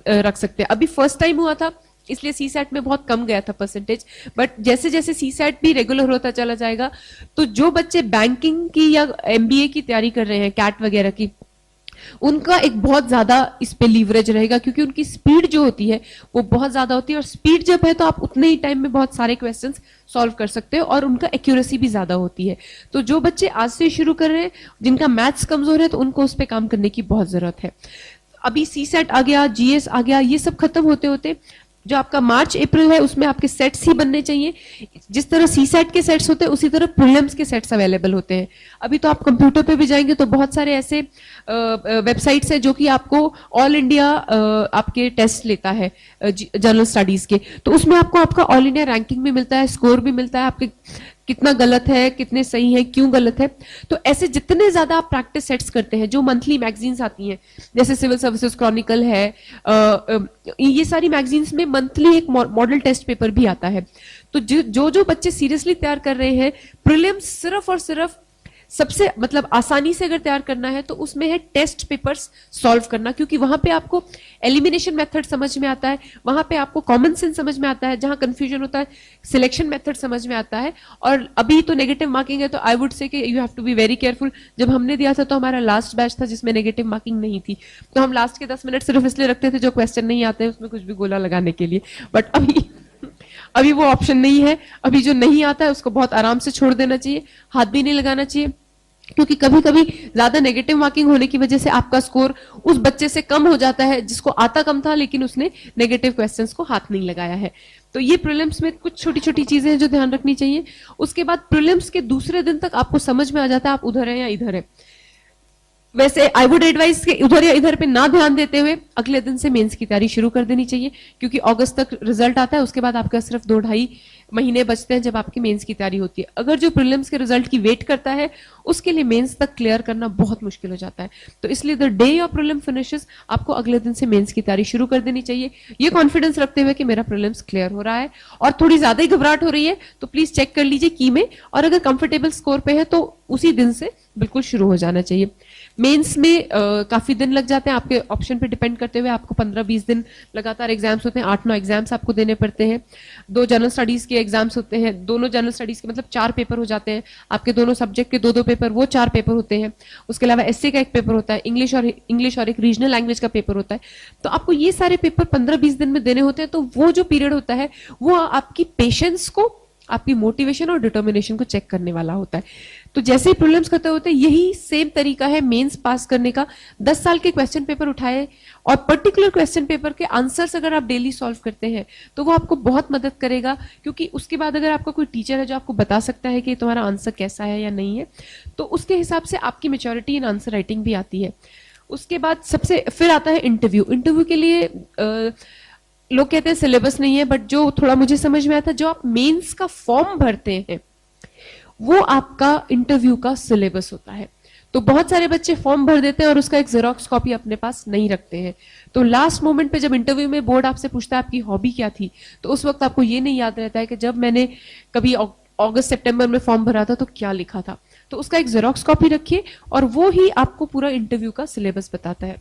रख सकते हैं। अभी फर्स्ट टाइम हुआ था इसलिए सी सेट में बहुत कम गया था परसेंटेज, बट जैसे जैसे सी सेट भी रेगुलर होता चला जाएगा, तो जो बच्चे बैंकिंग की या एमबीए की तैयारी कर रहे हैं, कैट वगैरह की, उनका एक बहुत ज्यादा इस पे लीवरेज रहेगा, क्योंकि उनकी स्पीड जो होती है वो बहुत ज्यादा होती है, और स्पीड जब है तो आप उतने ही टाइम में बहुत सारे क्वेश्चंस सॉल्व कर सकते हो, और उनका एक्यूरेसी भी ज्यादा होती है। तो जो बच्चे आज से शुरू कर रहे हैं, जिनका मैथ्स कमजोर है, तो उनको उस पर काम करने की बहुत जरूरत है। अभी सी सेट आ गया, जीएस आ गया, ये सब खत्म होते होते जो आपका मार्च अप्रैल है उसमें आपके सेट्स ही बनने चाहिए। जिस तरह सी सेट के सेट्स होते हैं उसी तरह प्रीलिम्स के सेट्स अवेलेबल होते हैं। अभी तो आप कंप्यूटर पे भी जाएंगे तो बहुत सारे ऐसे वेबसाइट्स हैं जो कि आपको ऑल इंडिया आपके टेस्ट लेता है जनरल स्टडीज के, तो उसमें आपको आपका ऑल इंडिया रैंकिंग भी मिलता है, स्कोर भी मिलता है, आपके कितना गलत है, कितने सही है, क्यों गलत है। तो ऐसे जितने ज्यादा आप प्रैक्टिस सेट्स करते हैं, जो मंथली मैगजीन्स आती हैं जैसे सिविल सर्विसेज क्रॉनिकल है, ये सारी मैगजीन्स में मंथली एक मॉडल टेस्ट पेपर भी आता है। तो जो बच्चे सीरियसली तैयार कर रहे हैं प्रीलिम्स, सिर्फ और सिर्फ सबसे मतलब आसानी से अगर तैयार करना है तो उसमें है टेस्ट पेपर्स सॉल्व करना, क्योंकि वहां पे आपको एलिमिनेशन मेथड समझ में आता है, वहां पे आपको कॉमन सेंस समझ में आता है, जहां कंफ्यूजन होता है सिलेक्शन मेथड समझ में आता है। और अभी तो नेगेटिव मार्किंग है, तो आई वुड से कि you have to be very careful. जब हमने दिया था तो हमारा लास्ट बैच था जिसमें नेगेटिव मार्किंग नहीं थी, तो हम लास्ट के 10 मिनट सिर्फ इसलिए रखते थे जो क्वेश्चन नहीं आते उसमें कुछ भी गोला लगाने के लिए। बट अभी वो ऑप्शन नहीं है। अभी जो नहीं आता है उसको बहुत आराम से छोड़ देना चाहिए, हाथ भी नहीं लगाना चाहिए, क्योंकि कभी कभी ज्यादा नेगेटिव मार्किंग होने की वजह से आपका स्कोर उस बच्चे से कम हो जाता है जिसको आता कम था लेकिन उसने नेगेटिव क्वेश्चंस को हाथ नहीं लगाया है। तो ये प्रीलिम्स में कुछ छोटी छोटी चीजें हैं जो ध्यान रखनी चाहिए। उसके बाद प्रीलिम्स के दूसरे दिन तक आपको समझ में आ जाता है आप उधर है या इधर है। वैसे आई वुड एडवाइस के उधर या इधर पे ना ध्यान देते हुए अगले दिन से मेंस की तैयारी शुरू कर देनी चाहिए, क्योंकि अगस्त तक रिजल्ट आता है, उसके बाद आपका सिर्फ 2-2.5 महीने बचते हैं जब आपकी मेंस की तैयारी होती है। अगर जो प्रीलिम्स के रिजल्ट की वेट करता है उसके लिए मेंस तक क्लियर करना बहुत मुश्किल हो जाता है। तो इसलिए the day your prelim finishes आपको अगले दिन से मेंस की तैयारी शुरू कर देनी चाहिए, ये कॉन्फिडेंस रखते हुए कि मेरा प्रीलिम्स क्लियर हो रहा है। और थोड़ी ज्यादा ही घबराहट हो रही है तो प्लीज चेक कर लीजिए की में, और अगर कंफर्टेबल स्कोर पे है तो उसी दिन से बिल्कुल शुरू हो जाना चाहिए। मेंस में काफी दिन लग जाते हैं, आपके ऑप्शन पे डिपेंड करते हुए आपको 15-20 दिन लगातार एग्जाम्स होते हैं, 8-9 एग्जाम्स आपको देने पड़ते हैं। 2 जनरल स्टडीज के एग्जाम्स होते हैं, दोनों जनरल स्टडीज के मतलब 4 पेपर हो जाते हैं आपके, दोनों सब्जेक्ट के 2-2 पेपर, वो 4 पेपर होते हैं। उसके अलावा एसए का एक पेपर होता है, इंग्लिश और एक रीजनल लैंग्वेज का पेपर होता है। तो आपको ये सारे पेपर 15-20 दिन में देने होते हैं। तो वो जो पीरियड होता है वो आपकी पेशेंस को, आपकी मोटिवेशन और डिटर्मिनेशन को चेक करने वाला होता है। तो जैसे ही प्रीलिम्स खत्म होते हैं यही सेम तरीका है मेंस पास करने का। 10 साल के क्वेश्चन पेपर उठाए और पर्टिकुलर क्वेश्चन पेपर के आंसर्स अगर आप डेली सॉल्व करते हैं तो वो आपको बहुत मदद करेगा, क्योंकि उसके बाद अगर आपका कोई टीचर है जो आपको बता सकता है कि तुम्हारा आंसर कैसा है या नहीं है, तो उसके हिसाब से आपकी मैच्योरिटी इन आंसर राइटिंग भी आती है। उसके बाद सबसे फिर आता है इंटरव्यू। इंटरव्यू के लिए लोग कहते हैं सिलेबस नहीं है, बट जो थोड़ा मुझे समझ में आता, जो आप मेंस का फॉर्म भरते हैं वो आपका इंटरव्यू का सिलेबस होता है। तो बहुत सारे बच्चे फॉर्म भर देते हैं और उसका एक जेरोक्स कॉपी अपने पास नहीं रखते हैं। तो लास्ट मोमेंट पे जब इंटरव्यू में बोर्ड आपसे पूछता है आपकी हॉबी क्या थी, तो उस वक्त आपको ये नहीं याद रहता है कि जब मैंने कभी अगस्त सितंबर में फॉर्म भरा था तो क्या लिखा था। तो उसका एक जेरोक्स कॉपी रखिए और वो ही आपको पूरा इंटरव्यू का सिलेबस बताता है।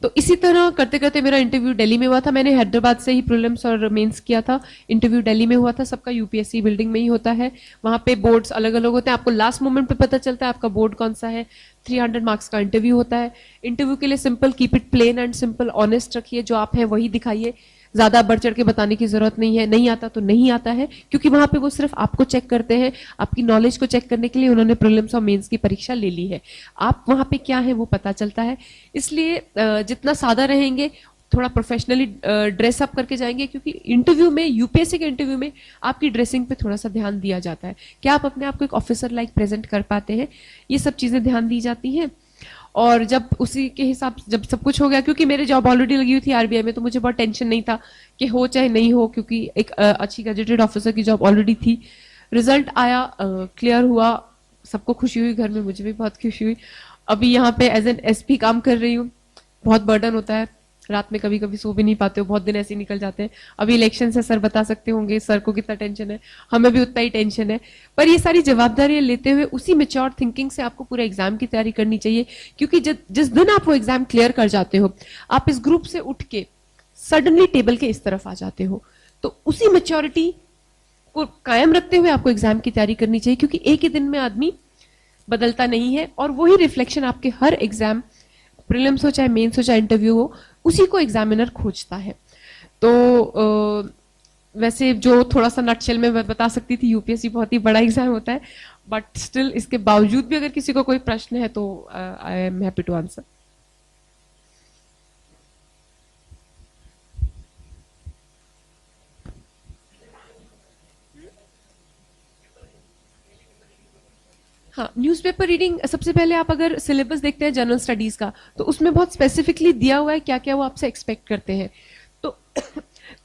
तो इसी तरह करते करते मेरा इंटरव्यू दिल्ली में हुआ था। मैंने हैदराबाद से ही प्रीलिम्स और मेंस किया था। इंटरव्यू दिल्ली में हुआ था, सबका यूपीएससी बिल्डिंग में ही होता है। वहां पे बोर्ड्स अलग अलग होते हैं, आपको लास्ट मोमेंट पे पता चलता है आपका बोर्ड कौन सा है। 300 मार्क्स का इंटरव्यू होता है। इंटरव्यू के लिए simple, keep it plain and simple, honest रखिए, जो आप हैं वही दिखाइए, ज्यादा बढ़ चढ़ के बताने की जरूरत नहीं है। नहीं आता तो नहीं आता है, क्योंकि वहां पे वो सिर्फ आपको चेक करते हैं, आपकी नॉलेज को चेक करने के लिए उन्होंने प्रीलिम्स और मेंस की परीक्षा ले ली है। आप वहां पे क्या है वो पता चलता है। इसलिए जितना सादा रहेंगे थोड़ा प्रोफेशनली ड्रेस अप करके जाएंगे, क्योंकि इंटरव्यू में, यूपीएससी के इंटरव्यू में आपकी ड्रेसिंग पे थोड़ा सा ध्यान दिया जाता है। क्या आप अपने आप को एक ऑफिसर लाइक प्रेजेंट कर पाते हैं, ये सब चीजें ध्यान दी जाती हैं। और जब उसी के हिसाब से जब सब कुछ हो गया, क्योंकि मेरे जॉब ऑलरेडी लगी हुई थी आरबीआई में, तो मुझे बहुत टेंशन नहीं था कि हो चाहे नहीं हो, क्योंकि एक अच्छी गजेटेड ऑफिसर की जॉब ऑलरेडी थी। रिजल्ट आया, क्लियर हुआ, सबको खुशी हुई, घर में मुझे भी बहुत खुशी हुई। अभी यहाँ पे एज एन एसपी काम कर रही हूँ। बहुत बर्डन होता है, रात में कभी कभी सो भी नहीं पाते हो, बहुत दिन ऐसे ही निकल जाते हैं। अभी इलेक्शन से सर बता सकते होंगे सर को कितना टेंशन है, हमें भी उतना ही टेंशन है। पर ये सारी जवाबदारियां लेते हुए उसी मेच्योर थिंकिंग से आपको पूरे एग्जाम की तैयारी करनी चाहिए, क्योंकि जिस दिन आप वो एग्जाम क्लियर कर जाते हो, आप इस ग्रुप से उठ के सडनली टेबल के इस तरफ आ जाते हो। तो उसी मेच्योरिटी को कायम रखते हुए आपको एग्जाम की तैयारी करनी चाहिए, क्योंकि एक ही दिन में आदमी बदलता नहीं है, और वही रिफ्लेक्शन आपके हर एग्जाम, प्रीलिम्स हो चाहे मेंस हो चाहे इंटरव्यू हो, उसी को एग्जामिनर खोजता है। तो वैसे जो थोड़ा सा नटशेल में मैं बता सकती थी, यूपीएससी बहुत ही बड़ा एग्जाम होता है, बट स्टिल इसके बावजूद भी अगर किसी को कोई प्रश्न है तो I am happy to answer. हाँ, न्यूज़पेपर रीडिंग, सबसे पहले आप अगर सिलेबस देखते हैं जनरल स्टडीज का, तो उसमें बहुत स्पेसिफिकली दिया हुआ है क्या क्या वो आपसे एक्सपेक्ट करते हैं। तो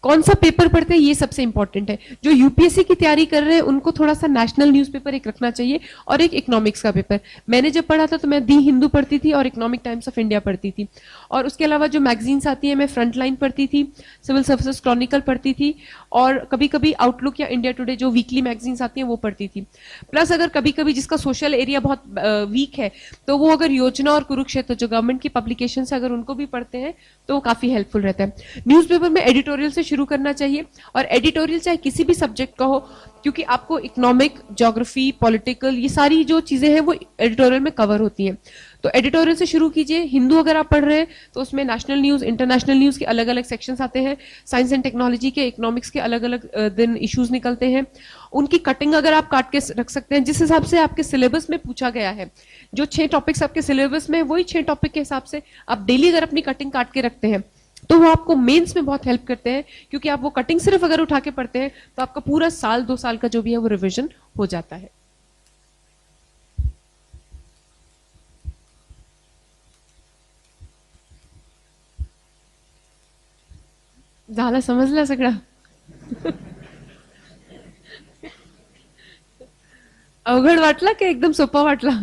कौन सा पेपर पढ़ते हैं ये सबसे इंपॉर्टेंट है। जो यूपीएससी की तैयारी कर रहे हैं उनको थोड़ा सा नेशनल न्यूज़पेपर एक रखना चाहिए, और एक इकोनॉमिक्स का पेपर। मैंने जब पढ़ा था तो मैं दी हिंदू पढ़ती थी और इकोनॉमिक टाइम्स ऑफ इंडिया पढ़ती थी, और उसके अलावा जो मैगजीन्स आती है, मैं फ्रंट लाइन पढ़ती थी, सिविल सर्विसेज क्रॉनिकल पढ़ती थी, और कभी कभी आउटलुक या इंडिया टुडे जो वीकली मैगजीन्स आती हैं वो पढ़ती थी। प्लस अगर कभी कभी जिसका सोशल एरिया बहुत वीक है, तो वो अगर योजना और कुरुक्षेत्र जो गवर्नमेंट की पब्लिकेशन है, अगर उनको भी पढ़ते हैं तो वो काफी हेल्पफुल रहता है। न्यूज़पेपर में एडिटोरियल से शुरू करना चाहिए, और एडिटोरियल चाहे किसी भी सब्जेक्ट का हो, क्योंकि आपको इकोनॉमिक, ज्योग्राफी, पॉलिटिकल, ये सारी जो चीजें हैं वो एडिटोरियल में कवर होती हैं। तो एडिटोरियल से शुरू कीजिए। हिंदू अगर आप पढ़ रहे हैं तो उसमें नेशनल न्यूज, इंटरनेशनल न्यूज के अलग अलग सेक्शंस आते हैं, साइंस एंड टेक्नोलॉजी के, इकोनॉमिक्स के अलग अलग दिन इश्यूज निकलते हैं। उनकी कटिंग अगर आप काट के रख सकते हैं, जिस हिसाब से आपके सिलेबस में पूछा गया है, जो 6 टॉपिक्स आपके सिलेबस में, वही 6 टॉपिक के हिसाब से आप डेली अगर अपनी कटिंग काट के रखते हैं, तो वो आपको मेंस में बहुत हेल्प करते हैं, क्योंकि आप वो कटिंग सिर्फ अगर उठा के पढ़ते हैं तो आपका पूरा साल 2 साल का जो भी है वो रिवीजन हो जाता है। झालं समजलं सगळं? अवघड वाटला की एकदम सोपा वाटला?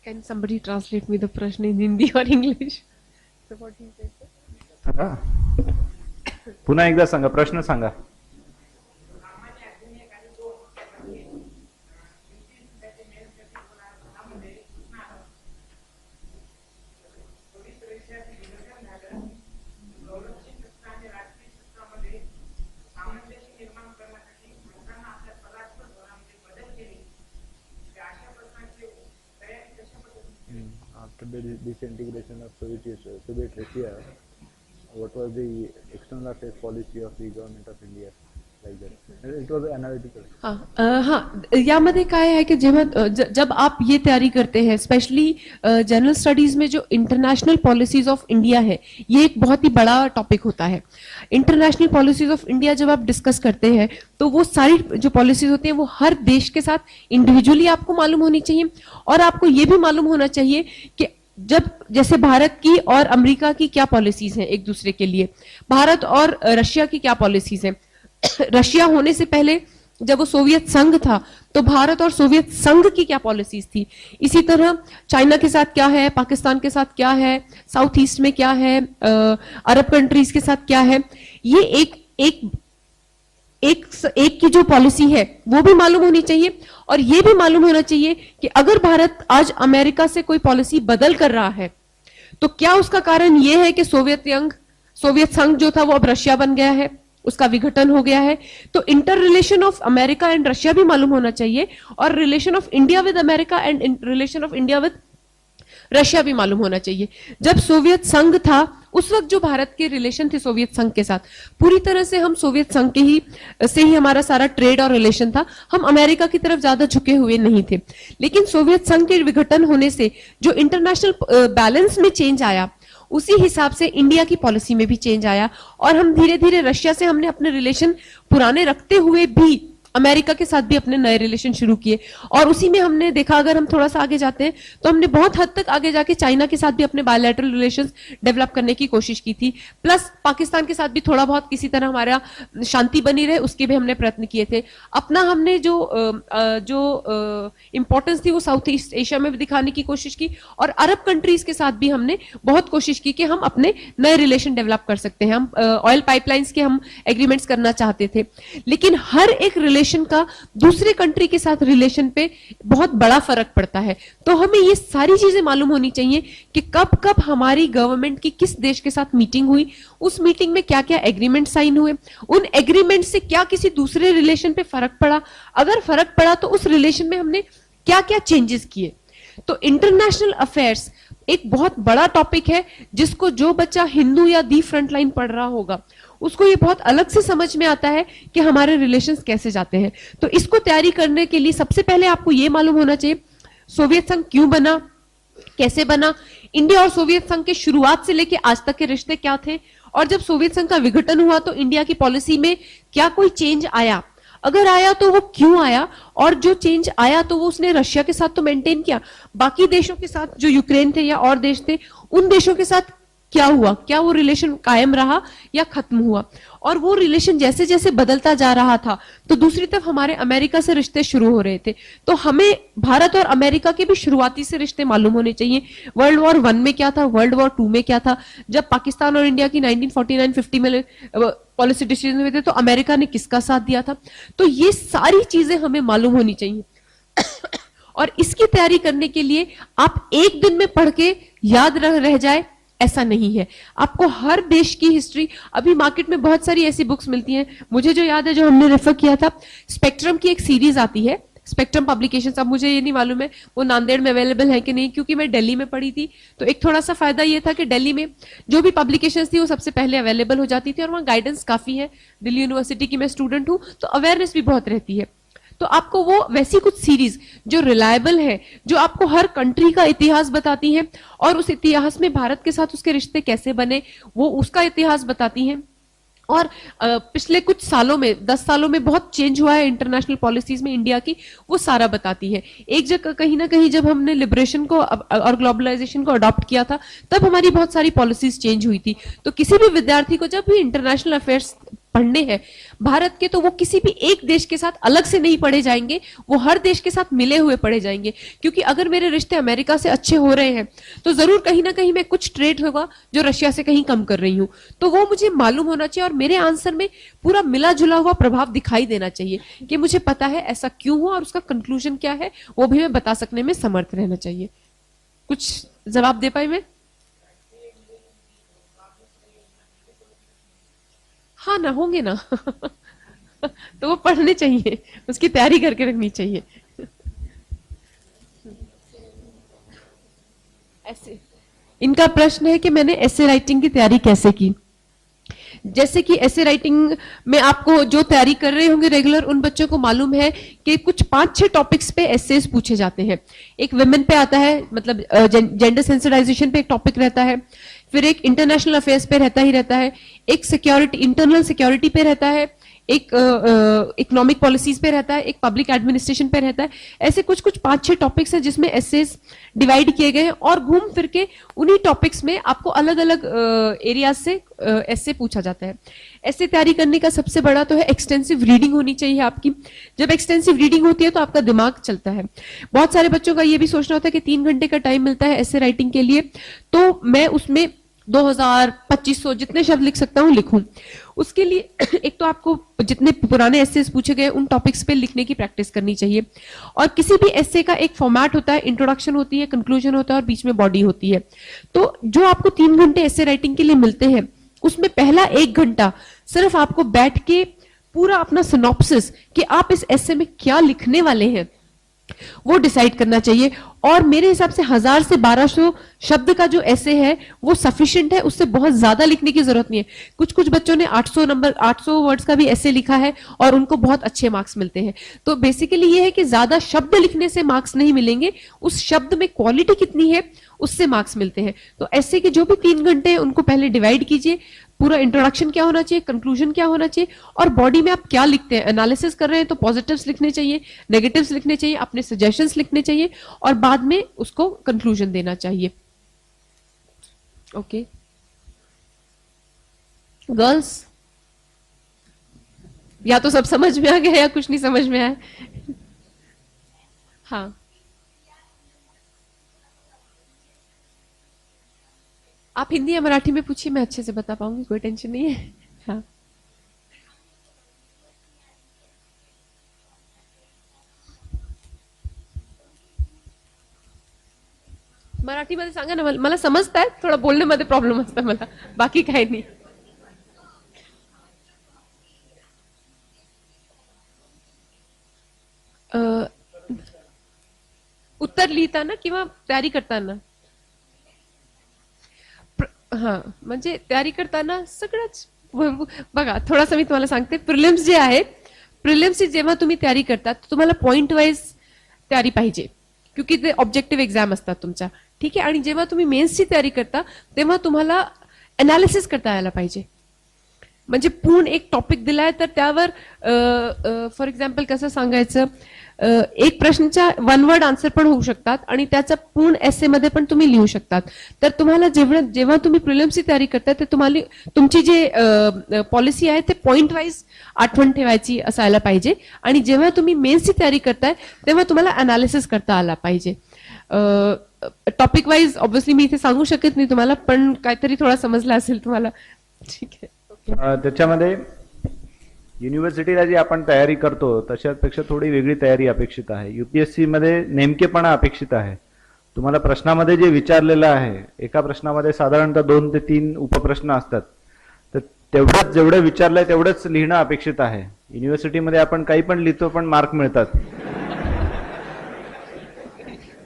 Can somebody translate me the प्रश्न in Hindi or English? So what he said, sir? सांगा, पुन्हा एकदा सांगा, प्रश्न सांगा. After the disintegration of Soviet Russia, what was the external affairs policy of the government of India? Like that. It was analytical. हाँ, यामध्ये काय है कि जब आप ये तैयारी करते हैं, स्पेशली जनरल स्टडीज में जो इंटरनेशनल पॉलिसीज ऑफ इंडिया है, ये एक बहुत ही बड़ा टॉपिक होता है। इंटरनेशनल पॉलिसीज ऑफ इंडिया जब आप डिस्कस करते हैं, तो वो सारी जो पॉलिसीज होती हैं वो हर देश के साथ इंडिविजुअली आपको मालूम होनी चाहिए, और आपको ये भी मालूम होना चाहिए कि जब जैसे भारत की और अमेरिका की क्या पॉलिसीज हैं एक दूसरे के लिए, भारत और रशिया की क्या पॉलिसीज हैं। रशिया होने से पहले जब वो सोवियत संघ था, तो भारत और सोवियत संघ की क्या पॉलिसीज थी। इसी तरह चाइना के साथ क्या है, पाकिस्तान के साथ क्या है, साउथ ईस्ट में क्या है, अरब कंट्रीज के साथ क्या है। ये एक की जो पॉलिसी है वो भी मालूम होनी चाहिए, और ये भी मालूम होना चाहिए कि अगर भारत आज अमेरिका से कोई पॉलिसी बदल कर रहा है, तो क्या उसका कारण ये है कि सोवियत संघ जो था वो अब रशिया बन गया है। उसका विघटन हो गया है। तो inter relation of America and Russia भी मालूम होना चाहिए, और relation of India with America and relation of India with Russia भी मालूम होना चाहिए। जब सोवियत संघ था उस वक्त जो भारत के रिलेशन थे सोवियत संघ के साथ, पूरी तरह से हम सोवियत संघ के ही से ही हमारा सारा ट्रेड और रिलेशन था, हम अमेरिका की तरफ ज्यादा झुके हुए नहीं थे। लेकिन सोवियत संघ के विघटन होने से जो इंटरनेशनल बैलेंस में चेंज आया, उसी हिसाब से इंडिया की पॉलिसी में भी चेंज आया, और हम धीरे धीरे रशिया से हमने अपने रिलेशन पुराने रखते हुए भी अमेरिका के साथ भी अपने नए रिलेशन शुरू किए। और उसी में हमने देखा, अगर हम थोड़ा सा आगे जाते हैं तो हमने बहुत हद तक आगे जाके चाइना के साथ भी अपने बायलैटरल रिलेशंस डेवलप करने की कोशिश की थी, प्लस पाकिस्तान के साथ भी थोड़ा बहुत किसी तरह हमारा शांति बनी रहे उसके भी हमने प्रयत्न किए थे। अपना हमने जो इंपॉर्टेंस थी वो साउथ ईस्ट एशिया में भी दिखाने की कोशिश की, और अरब कंट्रीज के साथ भी हमने बहुत कोशिश की कि हम अपने नए रिलेशन डेवलप कर सकते हैं। हम ऑयल पाइपलाइंस के हम एग्रीमेंट्स करना चाहते थे, लेकिन हर एक रिलेशन का दूसरे कंट्री के साथ रिलेशन पे बहुत बड़ा फर्क पड़ता है। तो हमें ये सारी चीजें मालूम होनी चाहिए कि कब कब हमारी गवर्नमेंट की किस देश के साथ मीटिंग हुई, उस मीटिंग में क्या क्या एग्रीमेंट साइन हुए, उन एग्रीमेंट से क्या किसी दूसरे रिलेशन पे फर्क पड़ा, अगर फर्क पड़ा तो उस रिलेशन में हमने क्या क्या चेंजेस किए। तो इंटरनेशनल अफेयर्स एक बहुत बड़ा टॉपिक है, जिसको जो बच्चा हिंदू या दी फ्रंटलाइन पढ़ रहा होगा उसको ये बहुत अलग से समझ में आता है कि हमारे रिलेशंस कैसे जाते हैं। तो इसको तैयारी करने के लिए सबसे पहले आपको ये मालूम होना चाहिए सोवियत संघ क्यों बना, कैसे बना, इंडिया और सोवियत संघ के शुरुआत से लेके आज तक के रिश्ते क्या थे, और जब सोवियत संघ का विघटन हुआ तो इंडिया की पॉलिसी में क्या कोई चेंज आया, अगर आया तो वो क्यों आया, और जो चेंज आया तो वो उसने रशिया के साथ तो मेंटेन किया, बाकी देशों के साथ जो यूक्रेन थे या और देश थे उन देशों के साथ क्या हुआ, क्या वो रिलेशन कायम रहा या खत्म हुआ। और वो रिलेशन जैसे जैसे बदलता जा रहा था तो दूसरी तरफ हमारे अमेरिका से रिश्ते शुरू हो रहे थे। तो हमें भारत और अमेरिका के भी शुरुआती से रिश्ते मालूम होने चाहिए। वर्ल्ड वॉर 1 में क्या था, वर्ल्ड वॉर 2 में क्या था, जब पाकिस्तान और इंडिया की 1949-50 में पॉलिसी डिसीजन हुए थे तो अमेरिका ने किसका साथ दिया था। तो ये सारी चीजें हमें मालूम होनी चाहिए और इसकी तैयारी करने के लिए आप एक दिन में पढ़ के याद रह जाए ऐसा नहीं है। आपको हर देश की हिस्ट्री, अभी मार्केट में बहुत सारी ऐसी बुक्स मिलती हैं, मुझे जो याद है जो हमने रेफर किया था, स्पेक्ट्रम की एक सीरीज आती है, स्पेक्ट्रम पब्लिकेशंस। अब मुझे ये नहीं मालूम है वो नांदेड़ में अवेलेबल है कि नहीं, क्योंकि मैं दिल्ली में पढ़ी थी। तो एक थोड़ा सा फायदा ये था कि दिल्ली में जो भी पब्लिकेशंस थी वो सबसे पहले अवेलेबल हो जाती थी और वहाँ गाइडेंस काफी है। दिल्ली यूनिवर्सिटी की मैं स्टूडेंट हूँ तो अवेयरनेस भी बहुत रहती है। तो आपको वो वैसी कुछ सीरीज जो रिलायबल है, जो आपको हर कंट्री का इतिहास बताती है और उस इतिहास में भारत के साथ उसके रिश्ते कैसे बने वो उसका इतिहास बताती हैं। और पिछले कुछ सालों में 10 सालों में बहुत चेंज हुआ है इंटरनेशनल पॉलिसीज में इंडिया की, वो सारा बताती है। एक जगह कहीं ना कहीं जब हमने लिबरेशन को और ग्लोबलाइजेशन को अडॉप्ट किया था तब हमारी बहुत सारी पॉलिसीज चेंज हुई थी। तो किसी भी विद्यार्थी को जब भी इंटरनेशनल अफेयर्स पढ़ने हैं भारत के, तो वो किसी भी एक देश के साथ अलग से नहीं पढ़े जाएंगे, वो हर देश के साथ मिले हुए पढ़े जाएंगे। क्योंकि अगर मेरे रिश्ते अमेरिका से अच्छे हो रहे हैं तो जरूर कहीं ना कहीं मैं कुछ ट्रेड होगा जो रशिया से कहीं कम कर रही हूँ, तो वो मुझे मालूम होना चाहिए और मेरे आंसर में पूरा मिला जुला हुआ प्रभाव दिखाई देना चाहिए कि मुझे पता है ऐसा क्यों हुआ और उसका कंक्लूजन क्या है, वो भी मैं बता सकने में समर्थ रहना चाहिए। कुछ जवाब दे पाई मैं? हाँ ना, होंगे ना तो वो पढ़ने चाहिए, उसकी तैयारी करके रखनी चाहिए। ऐसे इनका प्रश्न है कि मैंने ऐसे राइटिंग की तैयारी कैसे की। जैसे कि ऐसे राइटिंग में आपको जो तैयारी कर रहे होंगे रेगुलर, उन बच्चों को मालूम है कि कुछ 5-6 टॉपिक्स पे एसेस पूछे जाते हैं। एक वुमेन पे आता है, मतलब जेंडर सेंसिटाइजेशन पे एक टॉपिक रहता है, फिर एक इंटरनेशनल अफेयर्स पे रहता ही रहता है, एक सिक्योरिटी, इंटरनल सिक्योरिटी पे रहता है, एक इकोनॉमिक पॉलिसीज पे रहता है, एक पब्लिक एडमिनिस्ट्रेशन पे रहता है। ऐसे कुछ 5-6 टॉपिक्स हैं जिसमें एसेस डिवाइड किए गए हैं और घूम फिर के उन्हीं टॉपिक्स में आपको अलग अलग एरियाज से ऐसे पूछा जाता है। ऐसे तैयारी करने का सबसे बड़ा तो है एक्सटेंसिव रीडिंग होनी चाहिए आपकी। जब एक्सटेंसिव रीडिंग होती है तो आपका दिमाग चलता है। बहुत सारे बच्चों का ये भी सोचना होता है कि 3 घंटे का टाइम मिलता है ऐसे राइटिंग के लिए, तो मैं उसमें 2000-2500 जितने शब्द लिख सकता हूं लिखूं। उसके लिए एक तो आपको जितने पुराने एसेस पूछे गए उन टॉपिक्स पे लिखने की प्रैक्टिस करनी चाहिए। और किसी भी एसे का एक फॉर्मेट होता है, इंट्रोडक्शन होती है, कंक्लूजन होता है और बीच में बॉडी होती है। तो जो आपको 3 घंटे एसे राइटिंग के लिए मिलते हैं उसमें पहला 1 घंटा सिर्फ आपको बैठ के पूरा अपना सिनॉप्सिस कि आप इस एसे में क्या लिखने वाले हैं वो डिसाइड करना चाहिए। और मेरे हिसाब से 1000 से 1200 शब्द का जो ऐसे है वो सफिशिएंट है, उससे बहुत ज्यादा लिखने की जरूरत नहीं है। कुछ कुछ बच्चों ने 800 वर्ड्स का भी ऐसे लिखा है और उनको बहुत अच्छे मार्क्स मिलते हैं। तो बेसिकली ये है कि ज्यादा शब्द लिखने से मार्क्स नहीं मिलेंगे, उस शब्द में क्वालिटी कितनी है उससे मार्क्स मिलते हैं। तो ऐसे के जो भी 3 घंटे हैं उनको पहले डिवाइड कीजिए, पूरा इंट्रोडक्शन क्या होना चाहिए, कंक्लूजन क्या होना चाहिए, और बॉडी में आप क्या लिखते हैं। एनालिसिस कर रहे हैं तो पॉजिटिव्स लिखने चाहिए, नेगेटिव्स लिखने चाहिए, अपने सजेशंस लिखने चाहिए और बाद में उसको कंक्लूजन देना चाहिए। ओके गर्ल्स, या तो सब समझ में आ गया या कुछ नहीं समझ में आया। हाँ, आप हिंदी या मराठी में पूछिए, मैं अच्छे से बता पाऊंगी, कोई टेंशन नहीं है। हाँ, मराठीमध्ये सांगा ना, मला समजताय, थोडं बोलण्यामध्ये प्रॉब्लेम असतो मला, बाकी काही नाही। उत्तर लिहिताना किंवा तयारी करताना? हा, म्हणजे तयारी करताना सगळंच बघा, थोडासा मी तुम्हाला सांगते। प्रिलिम्स जे आहे, प्रिलिम्सची जेव्हा तुम्ही तयारी करता तुम्हाला पॉइंट वाईज तयारी पाहिजे, क्योंकि ते ऑब्जेक्टिव्ह एक्झाम असतात तुमच्या, ठीक आहे। आणि जेव्हा तुम्ही मेन्सची तयारी करता तेव्हा तुम्हाला एनालिसिस करता यायला पाहिजे। म्हणजे पूर्ण एक टॉपिक दिलाय तर त्यावर फॉर एक्झाम्पल कसं सांगायचं, एक प्रश्नाच्या 1 वर्ड आन्सर पण होऊ शकतात आणि त्याचा पूर्ण एसे मध्ये पण तुम्ही लिहू शकतात। तर तुम्हाला जेव्हा तुम्ही प्रिलिम्सची तयारी करता ते तुम्हाला तुमची जे पॉलिसी आहे ते पॉइंट वाईज आठवण ठेवायची असायला पाहिजे, आणि जेव्हा तुम्ही मेन्सची तयारी करताय तेव्हा तुम्हाला अनालिसिस करता आला पाहिजे। टॉपिक वाईज ऑब्व्हियसली मी इथे सांगू शकत नाही तुम्हाला, पण काहीतरी थोडा समजला असेल तुम्हाला, ठीक आहे। त्याच्यामध्ये युनिव्हर्सिटीला जी आपण तयारी करतो तशापेक्षा थोडी वेगळी तयारी अपेक्षित आहे। यूपीएससी मध्ये नेमकेपणा अपेक्षित आहे। तुम्हाला प्रश्नामध्ये जे विचारलेलं आहे, एका प्रश्नामध्ये साधारणतः 2 ते 3 उपप्रश्न असतात, तर तेवढंच जेवढं विचारलंय तेवढंच लिहिणं अपेक्षित आहे। युनिव्हर्सिटीमध्ये आपण काही पण लिहितो पण मार्क मिळतात,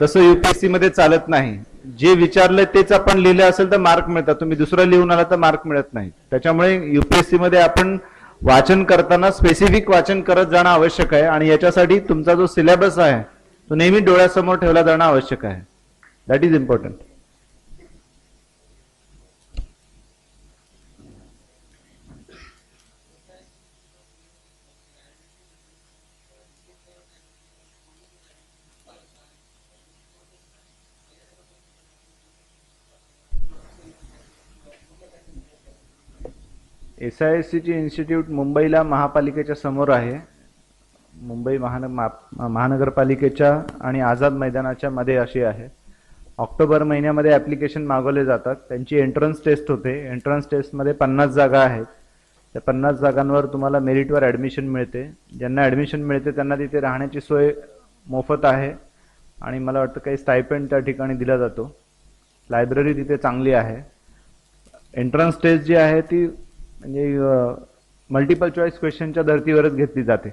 तसं यूपीएससी मध्ये चालत नाही। जे विचारलंय तेच आपण लिहिलं असेल तर मार्क मिळतात, तुम्ही दुसरं लिहून आला तर मार्क मिळत नाही। त्याच्यामुळे यूपीएससी मध्ये आपण वाचन करताना स्पेसिफिक वाचन करत जाणं आवश्यक आहे, आणि याच्यासाठी तुमचा जो सिलेबस आहे तो नेहमी डोळ्यासमोर ठेवला जाणं आवश्यक आहे। That is important. SISC ची इन्स्टिट्यूट मुंबईला महापालिकेच्या समोर आहे। मुंबई महानगरपालिकेच्या आणि आझाद मैदानाच्या मध्ये अशी आहे। ऑक्टोबर महिन्यामध्ये ऍप्लिकेशन मागवले जातात, त्यांची एंट्रन्स टेस्ट होते। एंट्रन्स टेस्ट मध्ये 50 जागा आहेत। त्या 50 जागांवर तुम्हाला मेरिटवर ऍडमिशन मिळते। ज्यांना ऍडमिशन मिळते त्यांना तिथे राहण्याची सोय मोफत आहे, आणि मला वाटतं काही स्टायपेंड त्या ठिकाणी दिला जातो। लायब्ररी तिथे चांगली आहे। एंट्रन्स टेस्ट जी आहे ती म्हणजे मल्टिपल चॉईस क्वेश्चनच्या धर्तीवरच घेतली जाते।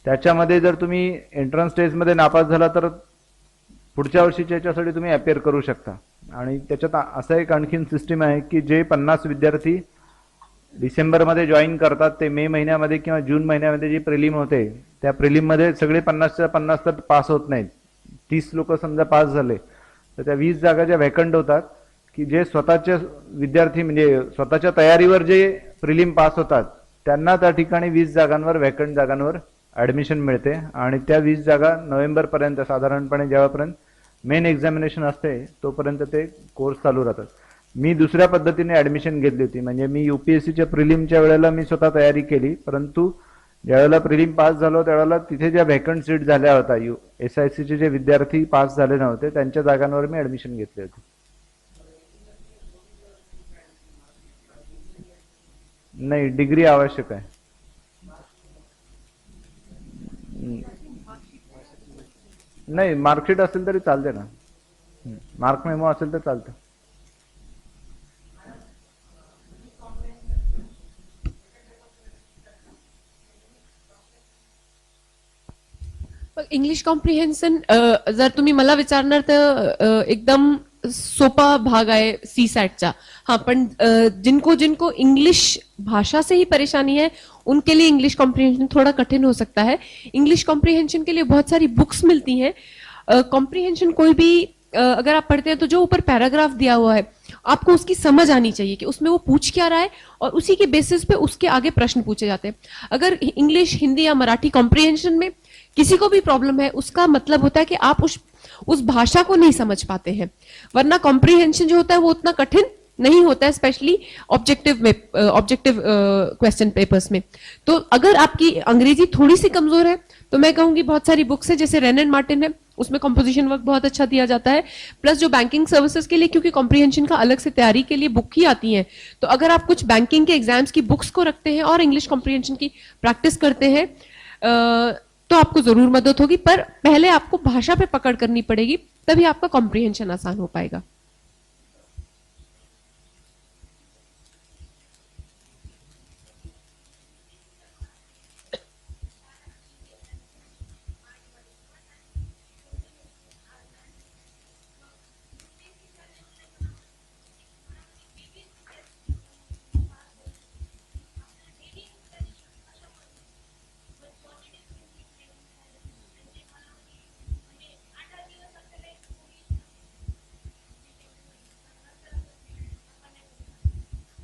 त्याच्यामध्ये जर तुम्ही एंट्रन्स टेस्टमध्ये नापास झाला तर पुढच्या वर्षीच्या याच्यासाठी तुम्ही अपेअर करू शकता। आणि त्याच्यात असं एक आणखीन सिस्टीम आहे की जे 50 विद्यार्थी डिसेंबरमध्ये जॉईन करतात ते मे महिन्यामध्ये किंवा जून महिन्यामध्ये जी प्रिलिम होते त्या प्रिलिममध्ये सगळे 50च्या 50 तर पास होत नाहीत। 30 लोक समजा पास झाले तर त्या 20 जागा ज्या व्हॅकंट होतात की जे स्वतःचे विद्यार्थी म्हणजे स्वतःच्या तयारीवर जे प्रिलिम पास होतात त्यांना त्या ठिकाणी 20 जागांवर व्हॅकंट जागांवर ऍडमिशन मिळते, आणि त्या 20 जागा नोव्हेंबर पर्यंत साधारणपणे जेव्हापर्यंत मेन एक्झामिनेशन असते तोपर्यंत ते कोर्स चालू राहतात। मी दुसऱ्या पद्धतीने ऍडमिशन घेतली होती, म्हणजे मी यूपीएससीच्या प्रिलिमच्या वेळेला मी स्वतः तयारी केली, परंतु ज्यावेळेला प्रिलिम पास झालो त्यावेळेला तिथे ज्या व्हॅकंट सीट झाल्या होत्या SISCचे जे विद्यार्थी पास झाले नव्हते त्यांच्या जागांवर मी ऍडमिशन घेतले होते। नाही, डिग्री आवश्यक आहे। नाही, मार्कशीट असेल तरी चालते ना, मार्क मेमो असेल तर चालतं। इंग्लिश कॉम्प्रिहेन्शन जर तुम्ही मला विचारणार तर एकदम सोपा भाग आहे सी सैटचा. हाँ, पण जिनको जिनको इंग्लिश भाषा से ही परेशानी है उनके लिए इंग्लिश कॉम्प्रिहेंशन थोड़ा कठिन हो सकता है. इंग्लिश कॉम्प्रिहेंशन के लिए बहुत सारी बुक्स मिलती हैं. कॉम्प्रिहेंशन कोई भी अगर आप पढ़ते हैं तो जो ऊपर पैराग्राफ दिया हुआ है आपको उसकी समझ आनी चाहिए कि उसमें वो पूछ क्या रहा है और उसी के बेसिस पे उसके आगे प्रश्न पूछे जाते हैं. अगर इंग्लिश, हिंदी या मराठी कॉम्प्रिहेंशन में किसी को भी प्रॉब्लम है उसका मतलब होता है कि आप उस भाषा को नहीं समझ पाते हैं. वरना कॉम्प्रिहेंशन जो होता है वो उतना कठिन नहीं होता है, स्पेशली ऑब्जेक्टिव क्वेश्चन पेपर्स में. तो अगर आपकी अंग्रेजी थोड़ी सी कमजोर है तो मैं कहूंगी बहुत सारी बुक्स है, जैसे रेन एंड मार्टिन है, उसमें कंपोजिशन वर्क बहुत अच्छा दिया जाता है. प्लस जो बैंकिंग सर्विसेज के लिए, क्योंकि कॉम्प्रिहेंशन का अलग से तैयारी के लिए बुक ही आती है, तो अगर आप कुछ बैंकिंग के एग्जाम्स की बुक्स को रखते हैं और इंग्लिश कॉम्प्रिहेंशन की प्रैक्टिस करते हैं तो आपको जरूर मदद होगी. पर पहले आपको भाषा पे पकड़ करनी पड़ेगी, तभी आपका कॉम्प्रिहेंशन आसान हो पाएगा.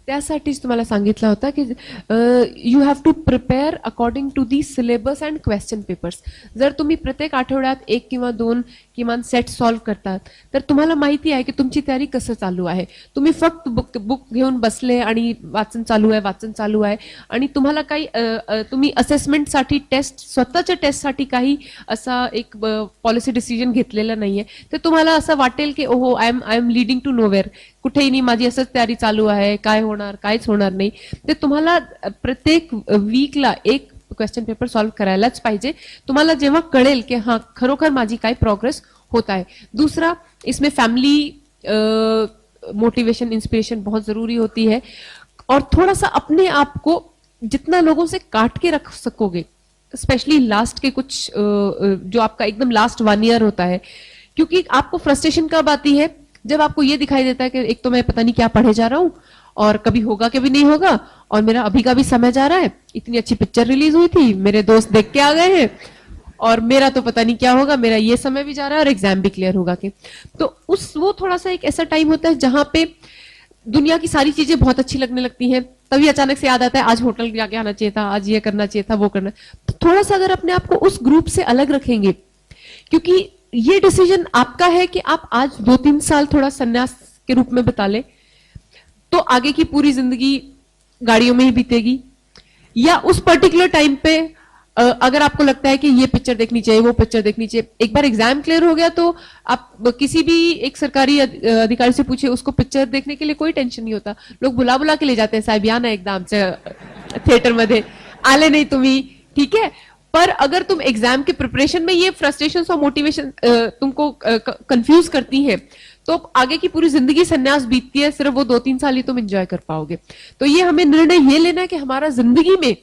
त्यासाठीच तुम्हाला सांगितलं होतं की you have to prepare according to the syllabus and question papers. जर तुम्ही प्रत्येक आठवड्यात 1 किंवा 2 किमान सेट सॉल्व्ह करतात तर तुम्हाला माहिती आहे की तुमची तयारी कसं चालू आहे. तुम्ही फक्त बुक घेऊन बसले आणि वाचन चालू आहे आणि तुम्हाला काही तुम्ही असेसमेंटसाठी स्वतःच्या टेस्टसाठी काही असा एक पॉलिसी डिसिजन घेतलेला नाहीये, तर तुम्हाला असं वाटेल की ओहो I am leading to nowhere, कुठेही नाही, माझी असंच तयारी चालू आहे, काय होणार, काहीच होणार नाही. ते तुम्हाला प्रत्येक वीकला एक क्वेश्चन पेपर सॉल्व्ह करायलाच पाहिजे. तुम्हाला जेव्हा कळेल की हाँ खरोखर माझी काय प्रोग्रेस होता है. दूसरा, इसमें फैमिली मोटिवेशन, इंस्पिरेशन बहुत जरूरी होती है और थोड़ा सा अपने आप को जितना लोगों से काट के रख सकोगे, स्पेशली लास्ट के कुछ जो आपका एकदम लास्ट 1 ईयर होता है, क्योंकि आपको फ्रस्ट्रेशन कब आती है, जब आपको ये दिखाई देता है कि एक तो मैं पता नहीं क्या पढ़े जा रहा हूं और कभी होगा कभी नहीं होगा और मेरा अभी का भी समय जा रहा है, इतनी अच्छी पिक्चर रिलीज हुई थी, मेरे दोस्त देख के आ गए हैं और मेरा तो पता नहीं क्या होगा, मेरा ये समय भी जा रहा है और एग्जाम भी क्लियर होगा कि. तो वो थोड़ा सा एक ऐसा टाइम होता है जहां पे दुनिया की सारी चीजें बहुत अच्छी लगने लगती हैं, तभी अचानक से याद आता है आज होटल जाके आना चाहिए था, आज ये करना चाहिए था, वो करना. तो थोड़ा सा अगर अपने आप को उस ग्रुप से अलग रखेंगे, क्योंकि ये डिसीजन आपका है कि आप आज 2-3 साल थोड़ा संन्यास के रूप में बिता ले, तो आगे की पूरी जिंदगी गाड़ियों में ही बीतेगी. या उस पर्टिकुलर टाइम पे अगर आपको लगता है कि ये पिक्चर देखनी चाहिए, वो पिक्चर देखनी चाहिए, एक बार एग्जाम क्लियर हो गया तो आप किसी भी एक सरकारी अधिकारी से पूछे, उसको पिक्चर देखने के लिए कोई टेंशन नहीं होता. लोग बुला के ले जाते हैं, साहेब या ना एकदा आमच्या थिएटर मध्ये आले नाही तुम्ही, ठीक है. पर अगर तुम एग्जाम के प्रिपरेशन में ये फ्रस्ट्रेशन और मोटिवेशन तुमको कंफ्यूज करती है तो आगे की पूरी जिंदगी संन्यास बीतती है, सिर्फ वो 2-3 साल ही तुम एंजॉय कर पाओगे. तो ये हमें निर्णय ये लेना है कि हमारा जिंदगी में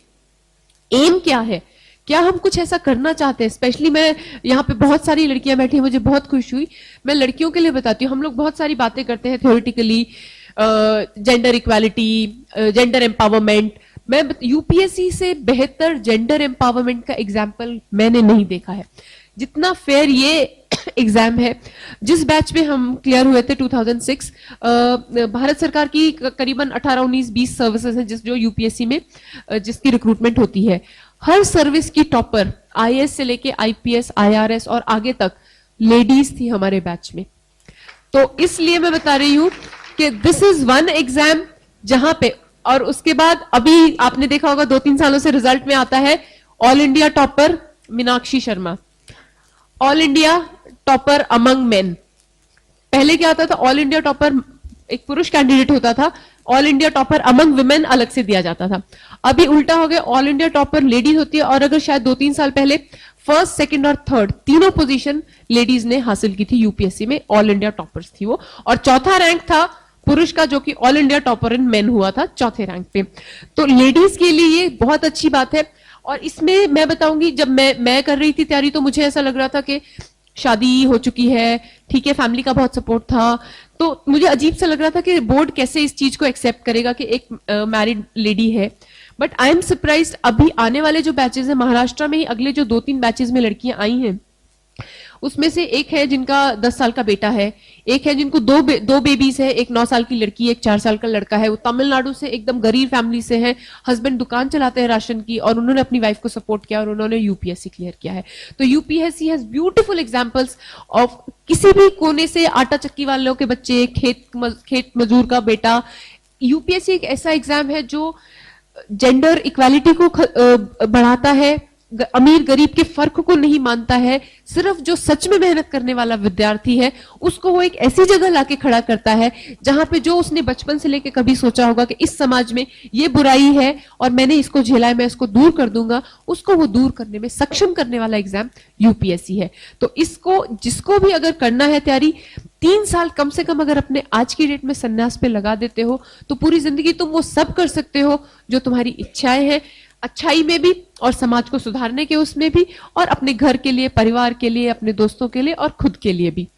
एम क्या है, क्या हम कुछ ऐसा करना चाहते हैं. स्पेशली मैं यहाँ पे बहुत सारी लड़कियां बैठी हैं, मुझे बहुत खुश हुई. मैं लड़कियों के लिए बताती हूँ, हम लोग बहुत सारी बातें करते हैं theoretically, gender equality, gender empowerment. मैं यूपीएससी से बेहतर जेंडर एम्पावरमेंट का एग्जाम्पल मैंने नहीं देखा है. जितना फेयर ये एग्जाम है, जिस बैच में हम क्लियर हुए थे 2006, भारत सरकार की करीबन 18, 19, 20 सर्विसेज हैं जो यूपीएससी में जिसकी रिक्रूटमेंट होती है. हर सर्विस की टॉपर आईएएस से लेके आईपीएस, आईआरएस और आगे तक लेडीज थी हमारे बैच में. तो इसलिए मैं बता रही हूं कि दिस इज वन एग्जाम जहां पे, और उसके बाद अभी आपने देखा होगा 2-3 सालों से रिजल्ट में आता है all India topper Meenakshi Sharma, all India topper among main. पहले क्या होता था, ऑल इंडिया टॉपर एक पुरुष कैंडिडेट होता था, all India topper among women अलग से दिया जाता था. अभी उल्टा हो गया, ऑल इंडिया टॉपर लेडीज होती है और अगर शायद 2-3 साल पहले फर्स्ट, सेकंड और थर्ड तीनों पोजीशन लेडीज ने हासिल की थी यूपीएससी में, ऑल इंडिया टॉपर्स थी वो. और चौथा रैंक था पुरुष का, जो कि all India topper in main हुआ था चौथे रैंक पे. तो लेडीज के लिए ये बहुत अच्छी बात है. और इसमें मैं बताऊंगी, जब मैं कर रही थी तैयारी तो मुझे ऐसा लग रहा था कि शादी हो चुकी है, ठीक है, फैमिली का बहुत सपोर्ट था, तो मुझे अजीब सा लग रहा था कि बोर्ड कैसे इस चीज को एक्सेप्ट करेगा कि एक मैरिड लेडी है। बट आई एम सरप्राइज्ड, अभी आने वाले जो बैचेस हैं महाराष्ट्र में ही अगले जो 2-3 बैचेस में लड़कियां आई हैं, उसमें से एक है जिनका 10 साल का बेटा है, एक है जिनको दो बेबीज है, एक 9 साल की लड़की, एक 4 साल का लड़का है। वो तमिलनाडु से एकदम गरीब फैमिली से है, हस्बैंड दुकान चलाते हैं राशन की, और उन्होंने अपनी वाइफ को सपोर्ट किया और उन्होंने यूपीएससी क्लियर किया है। तो UPSC has beautiful examples of किसी भी कोने से, आटा चक्की वालों के बच्चे, खेत मजदूर का बेटा। यूपीएससी एक ऐसा एग्जाम है जो जेंडर इक्वालिटी को बढ़ाता है, अमीर गरीब के फर्क को नहीं मानता है, सिर्फ जो सच में मेहनत करने वाला विद्यार्थी है उसको वो एक ऐसी जगह लाके खड़ा करता है जहां पे जो उसने बचपन से लेके कभी सोचा होगा कि इस समाज में ये बुराई है और मैंने इसको झेला है, मैं इसको दूर कर दूंगा, उसको वो दूर करने में सक्षम करने वाला एग्जाम यूपीएससी है। तो इसको जिसको भी अगर करना है तैयारी, 3 साल कम से कम अगर अपने आज की डेट में संन्यास पे लगा देते हो तो पूरी जिंदगी तुम वो सब कर सकते हो जो तुम्हारी इच्छाएं हैं, अच्छाई में भी और समाज को सुधारने के उसमें भी, और अपने घर के लिए, परिवार के लिए, अपने दोस्तों के लिए और खुद के लिए भी।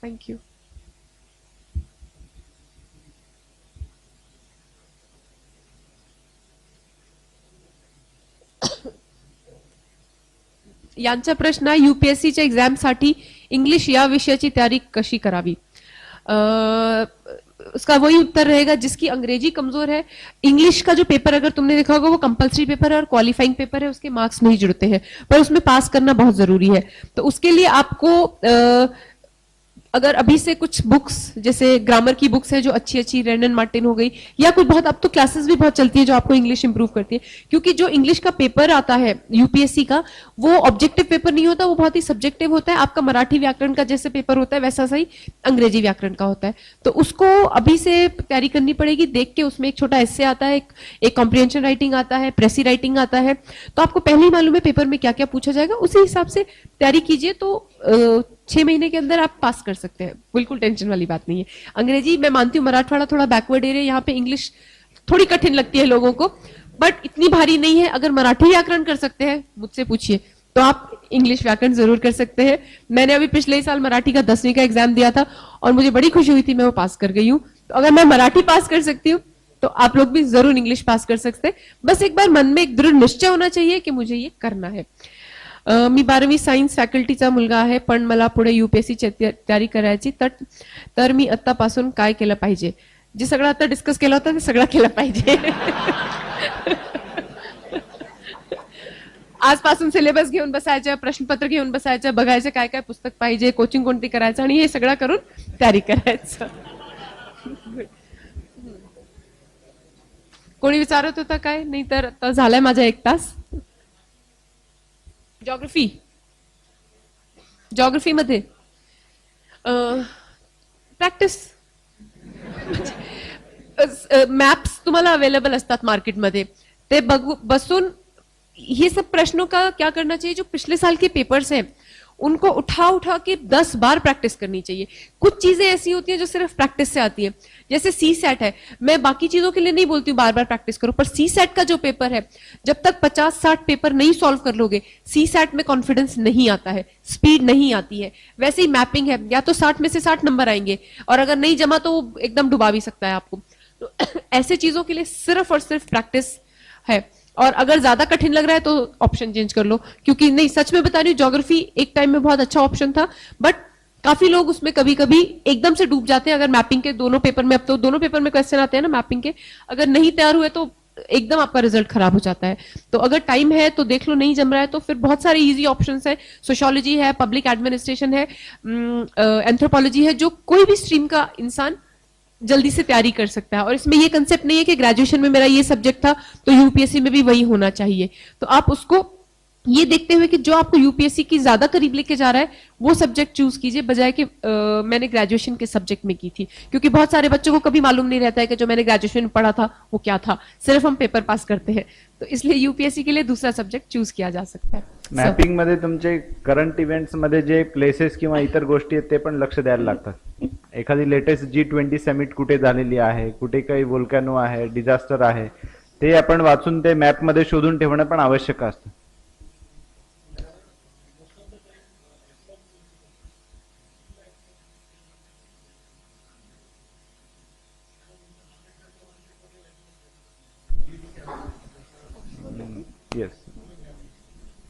Thank you. यांचा प्रश्न आहे, यूपीएससीच्या एक्झामसाठी इंग्लिश या विषयाची तयारी कशी करावी? उसका वही उत्तर रहेगा, जिसकी अंग्रेजी कमजोर है, इंग्लिश का जो पेपर अगर तुमने देखा होगा वो कंपलसरी पेपर है और क्वालिफाइंग पेपर है, उसके मार्क्स नहीं जुड़ते हैं, पर उसमें पास करना बहुत जरूरी है। तो उसके लिए आपको अगर अभी से कुछ बुक्स, जैसे ग्रामर की बुक्स है जो अच्छी अच्छी, रेनन मार्टिन हो गई, या कुछ बहुत, अब तो क्लासेस भी बहुत चलती है जो आपको इंग्लिश इंप्रूव करती है, क्योंकि जो इंग्लिश का पेपर आता है यूपीएससी का, वो ऑब्जेक्टिव पेपर नहीं होता, वो बहुत ही सब्जेक्टिव होता है। आपका मराठी व्याकरण का जैसे पेपर होता है वैसा सही अंग्रेजी व्याकरण का होता है। तो उसको अभी से तैयारी करनी पड़ेगी, देख के। उसमें एक छोटा एस्से आता है, एक कॉम्प्रिहेंशन राइटिंग आता है, प्रेसी राइटिंग आता है, तो आपको पहले ही मालूम है पेपर में क्या क्या पूछा जाएगा, उसी हिसाब से तैयारी कीजिए, तो 6 महीने के अंदर आप पास कर सकते हैं, बिल्कुल टेंशन वाली बात नहीं है। अंग्रेजी मैं मानती हूँ मराठवाड़ा थोड़ा बैकवर्ड एरिया, यहाँ पे इंग्लिश थोड़ी कठिन लगती है लोगों को, बट इतनी भारी नहीं है। अगर मराठी व्याकरण कर सकते हैं, मुझसे पूछिए, तो आप इंग्लिश व्याकरण जरूर कर सकते हैं। मैंने अभी पिछले ही साल मराठी का 10वीं का एग्जाम दिया था और मुझे बड़ी खुशी हुई थी, मैं वो पास कर गई हूँ। तो अगर मैं मराठी पास कर सकती हूँ तो आप लोग भी जरूर इंग्लिश पास कर सकते हैं। बस एक बार मन में एक दृढ़ निश्चय होना चाहिए कि मुझे ये करना है। मी 12वी सायन्स फॅकल्टीचा मुलगा आहे, पण मला पुढे यूपीएससी तयारी करायची, तर मी आत्तापासून काय केलं पाहिजे? जे सगळं आता डिस्कस केलं होतं ते सगळं केलं पाहिजे। आजपासून सिलेबस घेऊन बसायचं, प्रश्नपत्र घेऊन बसायचं, बघायचं काय काय पुस्तक पाहिजे, कोचिंग कोणती करायचं, आणि हे सगळं करून तयारी करायचं। कोणी विचारत होता काय? नाही तर आता झालाय माझा 1 तास। ज्योग्राफी मध्ये प्रॅक्टिस, मॅप्स तुम्हाला अवेलेबल असतात मार्केटमध्ये, ते बसून ये सब प्रश्नों का क्या करना चाहिए, जो पिछले साल के पेपर्स हैं उनको उठा के 10 बार प्रैक्टिस करनी चाहिए। कुछ चीजें ऐसी होती हैं जो सिर्फ प्रैक्टिस से आती है, जैसे सी सेट है, मैं बाकी चीजों के लिए नहीं बोलती हूँ बार बार प्रैक्टिस करो, पर सी सेट का जो पेपर है, जब तक 50-60 पेपर नहीं सॉल्व कर लोगे, सी सेट में कॉन्फिडेंस नहीं आता है, स्पीड नहीं आती है। वैसे ही मैपिंग है, या तो 60 में से 60 नंबर आएंगे और अगर नहीं जमा तो वो एकदम डुबा भी सकता है आपको। तो ऐसे चीजों के लिए सिर्फ और सिर्फ प्रैक्टिस है, और अगर ज्यादा कठिन लग रहा है तो ऑप्शन चेंज कर लो, क्योंकि नहीं, सच में बता रही हूँ, ज्योग्राफी एक टाइम में बहुत अच्छा ऑप्शन था, बट काफी लोग उसमें कभी कभी एकदम से डूब जाते हैं। अगर मैपिंग के दोनों पेपर में, अब तो दोनों पेपर में क्वेश्चन आते हैं ना मैपिंग के, अगर नहीं तैयार हुए तो एकदम आपका रिजल्ट खराब हो जाता है। तो अगर टाइम है तो देख लो, नहीं जम रहा है तो फिर बहुत सारे इजी ऑप्शंस है, सोशियोलॉजी है, पब्लिक एडमिनिस्ट्रेशन है, एंथ्रोपोलॉजी है, जो कोई भी स्ट्रीम का इंसान जल्दी से तैयारी कर सकता है। और इसमें ये कंसेप्ट नहीं है कि ग्रेजुएशन में मेरा ये सब्जेक्ट था तो यूपीएससी में भी वही होना चाहिए। तो आप उसको ये देखते हुए कि जो आपको यूपीएससी की ज्यादा करीब लेके जा रहा है वो सब्जेक्ट चूज कीजिए, बजाय कि मैंने ग्रेजुएशन के सब्जेक्ट में की थी, क्योंकि बहुत सारे बच्चों को कभी मालूम नहीं रहता है कि जो मैंने ग्रेजुएशन में पढ़ा था वो क्या था, सिर्फ हम पेपर पास करते हैं। तो इसलिए यूपीएससी के लिए दूसरा सब्जेक्ट चूज किया जा सकता है। मॅपिंग मध्ये तुमचे करंट इव्हेंट्स मध्ये जे प्लेसेस किंवा इतर गोष्टी आहेत ते पण लक्ष द्यायला लागतात। एखादी लेटेस्ट G20 समिट कुठे झालेली आहे, कुठे काही वोल्कॅनो आहे, डिझास्टर आहे, ते आपण वाचून ते मॅप मध्ये शोधून ठेवणं पण आवश्यक असतं. येस,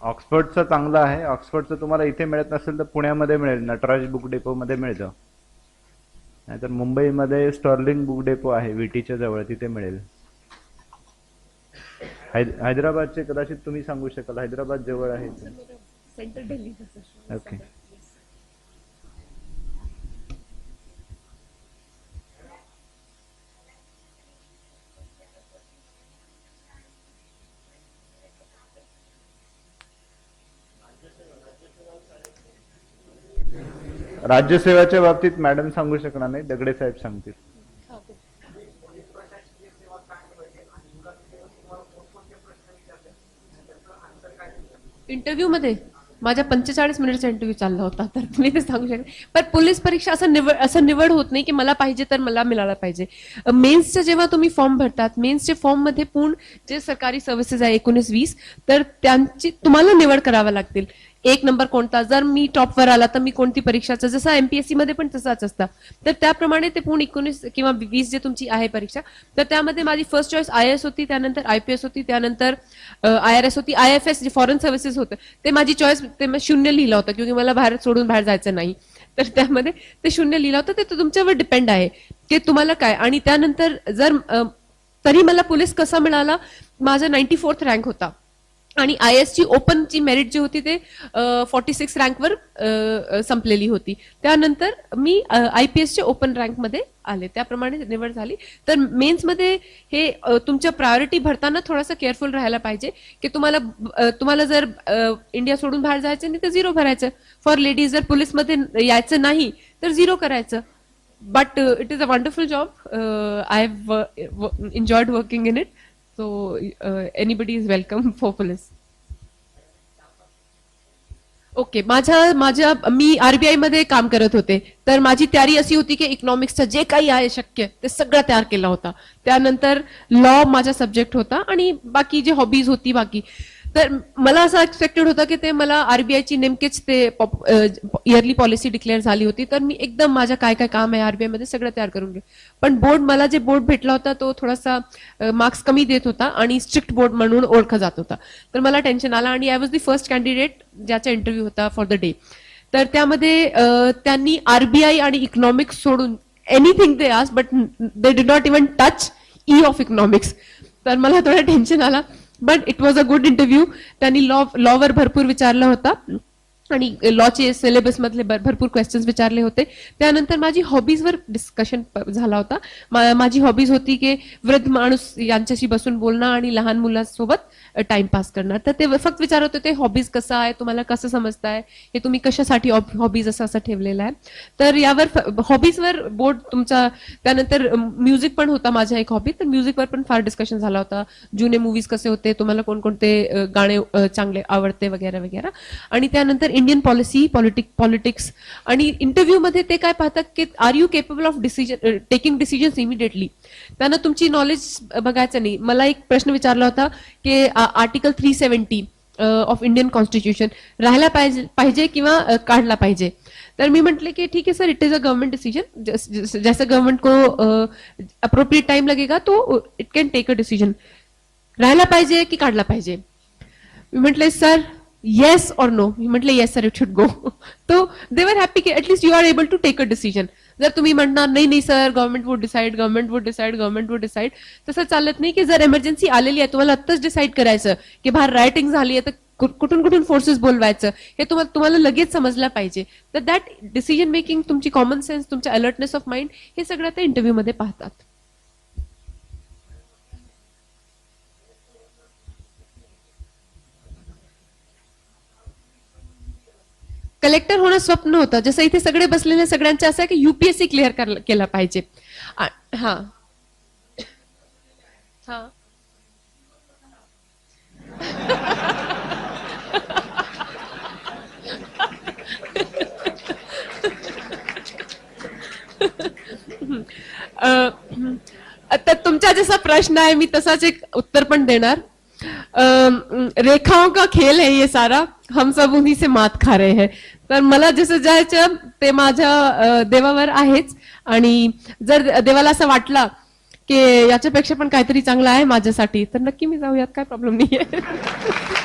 ऑक्सफर्डचं चांगलं आहे. ऑक्सफर्डचं तुम्हाला इथे मिळत नसेल तर पुण्यामध्ये मिळेल, नटराज बुक डेपो मध्ये मिळतं. नाहीतर मुंबईमध्ये स्टर्लिंग बुक डेपो आहे विटीच्या जवळ, तिथे मिळेल. हैदराबादचे कदाचित तुम्ही सांगू शकाल, हैदराबाद जवळ आहे. सेंट्रल दिल्ली. ओके. राज्यसेवाच्या बाबतीत मॅडम सांगू शकणार नाही, दगडे साहेब सांगतील. इंटरव्ह्यू मध्ये माझ्या 45 मिनिटचा इंटरव्ह्यू चालला होता, तर तुम्ही ते सांगू शकता. पण पोलीस परीक्षा असं निवड होत नाही की मला पाहिजे तर मला मिळालं पाहिजे. मेन्सचं जेव्हा तुम्ही फॉर्म भरतात, मेन्सचे फॉर्म मध्ये पूर्ण जे सरकारी सर्व्हिसेस आहे 19-20, तर त्यांची तुम्हाला निवड करावी लागतील. एक नंबर कोणता, जर मी टॉपवर आला तर मी कोणती परीक्षाचं, जसं एमपीएससी मध्ये पण तसाच असतं. तर त्याप्रमाणे ते पूर्ण 19 किंवा 20 जे तुमची आहे परीक्षा, तर त्यामध्ये माझी फर्स्ट चॉईस IAS होती, त्यानंतर IPS होती, त्यानंतर IRS होती. IFS जे फॉरेन सर्व्हिसेस होतं ते माझी चॉईस, ते मी 0 लिहिलं होतं, क्योंकि मला भारत सोडून बाहेर जायचं नाही. तर त्यामध्ये ते 0 लिहिलं होतं. ते तुमच्यावर डिपेंड आहे की तुम्हाला काय. आणि त्यानंतर जर तरी मला पोलीस कसा मिळाला, माझा 94th रँक होता. आणि IAS ची ओपन ची मेरिट जी होती ते 46 रँकवर संपलेली होती. त्यानंतर मी IPS च्या ओपन रँक मध्ये आले, त्याप्रमाणे निवड झाली. तर मेन्स मध्ये हे तुमच्या प्रायोरिटी भरताना थोडंसं केअरफुल राहायला पाहिजे की तुम्हाला जर इंडिया सोडून बाहेर जायचं नाही तर 0 भरायचं. फॉर लेडीज जर पोलीस मध्ये यायचं नाही तर 0 करायचं. But it is a wonderful job. I have enjoyed working in it. So anybody is welcome for police. Okay. Me RBI मध्ये काम करत होते, तर माझी तयारी अशी होती की इकॉनॉमिक्सचं जे काही आहे शक्य ते सगळं तयार केलं होता. त्यानंतर लॉ माझा सब्जेक्ट होता आणि बाकी जे हॉबीज होती बाकी. तर मला असं एक्सपेक्टेड होतं की ते मला RBIची नेमकेच ते इयरली पॉलिसी डिक्लेअर झाली होती, तर मी एकदम माझ्या काय काय काम आहे RBI मध्ये सगळं तयार करून घेऊ. पण मला जे बोर्ड भेटला होता तो थोडासा मार्क्स कमी देत होता आणि स्ट्रिक्ट बोर्ड म्हणून ओळखला जात होता. तर मला टेन्शन आलं आणि I was the first candidate ज्याचा इंटरव्ह्यू होता फॉर द डे. तर त्यामध्ये त्यांनी RBI आणि इकॉनॉमिक्स सोडून anything they asked, but they did not even touch E of economics. तर मला थोडं टेन्शन आला. But it was a good interview. त्यांनी लॉवर भरपूर विचारला होता आणि लॉचे सिलेबस मधले भरपूर क्वेश्चन्स विचारले होते. त्यानंतर माझी हॉबीजवर डिस्कशन झाला होता. माझी हॉबीज होती की वृद्ध माणूस यांच्याशी बसून बोलणं आणि लहान मुलांसोबत टाइमपास करणार. तर ते फक्त विचारत होते हॉबीज कसं आहे, तुम्हाला कसं समजताय, हे तुम्ही कशासाठी हॉबीज असं ठेवलेलं आहे. तर यावर हॉबीजवर बोर्ड तुमचा. त्यानंतर म्युझिक पण होता माझा एक हॉबी, तर म्युझिकवर पण फार डिस्कशन झाला होता. जुने मूवीज कसे होते, तुम्हाला कोणकोणते गाणे चांगले आवडते वगैरे वगैरे. आणि त्यानंतर इंडियन पॉलिसी, पॉलिटिक्स. आणि इंटरव्ह्यू मध्ये ते काय पाहतात की are you capable of taking decisions immediately. त्यांना तुमची नॉलेज बघायचं नाही. मला एक प्रश्न विचारला होता की आर्टिकल 370 ऑफ इंडियन कॉन्स्टिट्यूशन राहायला पाहिजे किंवा काढला पाहिजे. तर मी म्हटले की ठीक है sir, it is a government decision, जैसे गवर्नमेंट को अप्रोप्रिएट टाइम लगेगा तो it can take a decision. राहायला पाहिजे की काढला पाहिजे. मी म्हटले सर येस और नो. मी म्हटले yes sir, it should go. तो दे वर हॅपी की at least you are able to take a decision. जर तुम्ही म्हणणार नाही सर गव्हर्नमेंट वुड डिसाइड, तसं चालत नाही. की जर इमर्जन्सी आलेली आहे, तुम्हाला आत्ताच डिसाईड करायचं की बाहेर रायटिंग झाली आहे, तर कुठून फोर्सेस बोलवायचं हे तुम्हाला लगेच समजलं पाहिजे. तर दॅट डिसिजन मेकिंग, तुमची कॉमन सेन्स, तुमच्या अलर्टनेस ऑफ माइंड, हे सगळं ते इंटरव्ह्यू मध्ये पाहतात. कलेक्टर होणं स्वप्न होतं. जसं इथे सगळे बसलेले सगळ्यांचे असं आहे की UPSC क्लिअर केला पाहिजे. हा हा तर का जसा प्रश्न आहे मी तसाच एक उत्तर पण देणार. रेखाओं का खेल है ये सारा, हम सब उन्हीं से मात खा रहे हैं. तर मला जसं जायचं ते माझ्या देवावर आहेच. आणि जर देवाला असं वाटलं की याच्यापेक्षा पण काहीतरी चांगलं आहे माझ्यासाठी तर नक्की मी जाऊयात, काय प्रॉब्लेम नाहीये.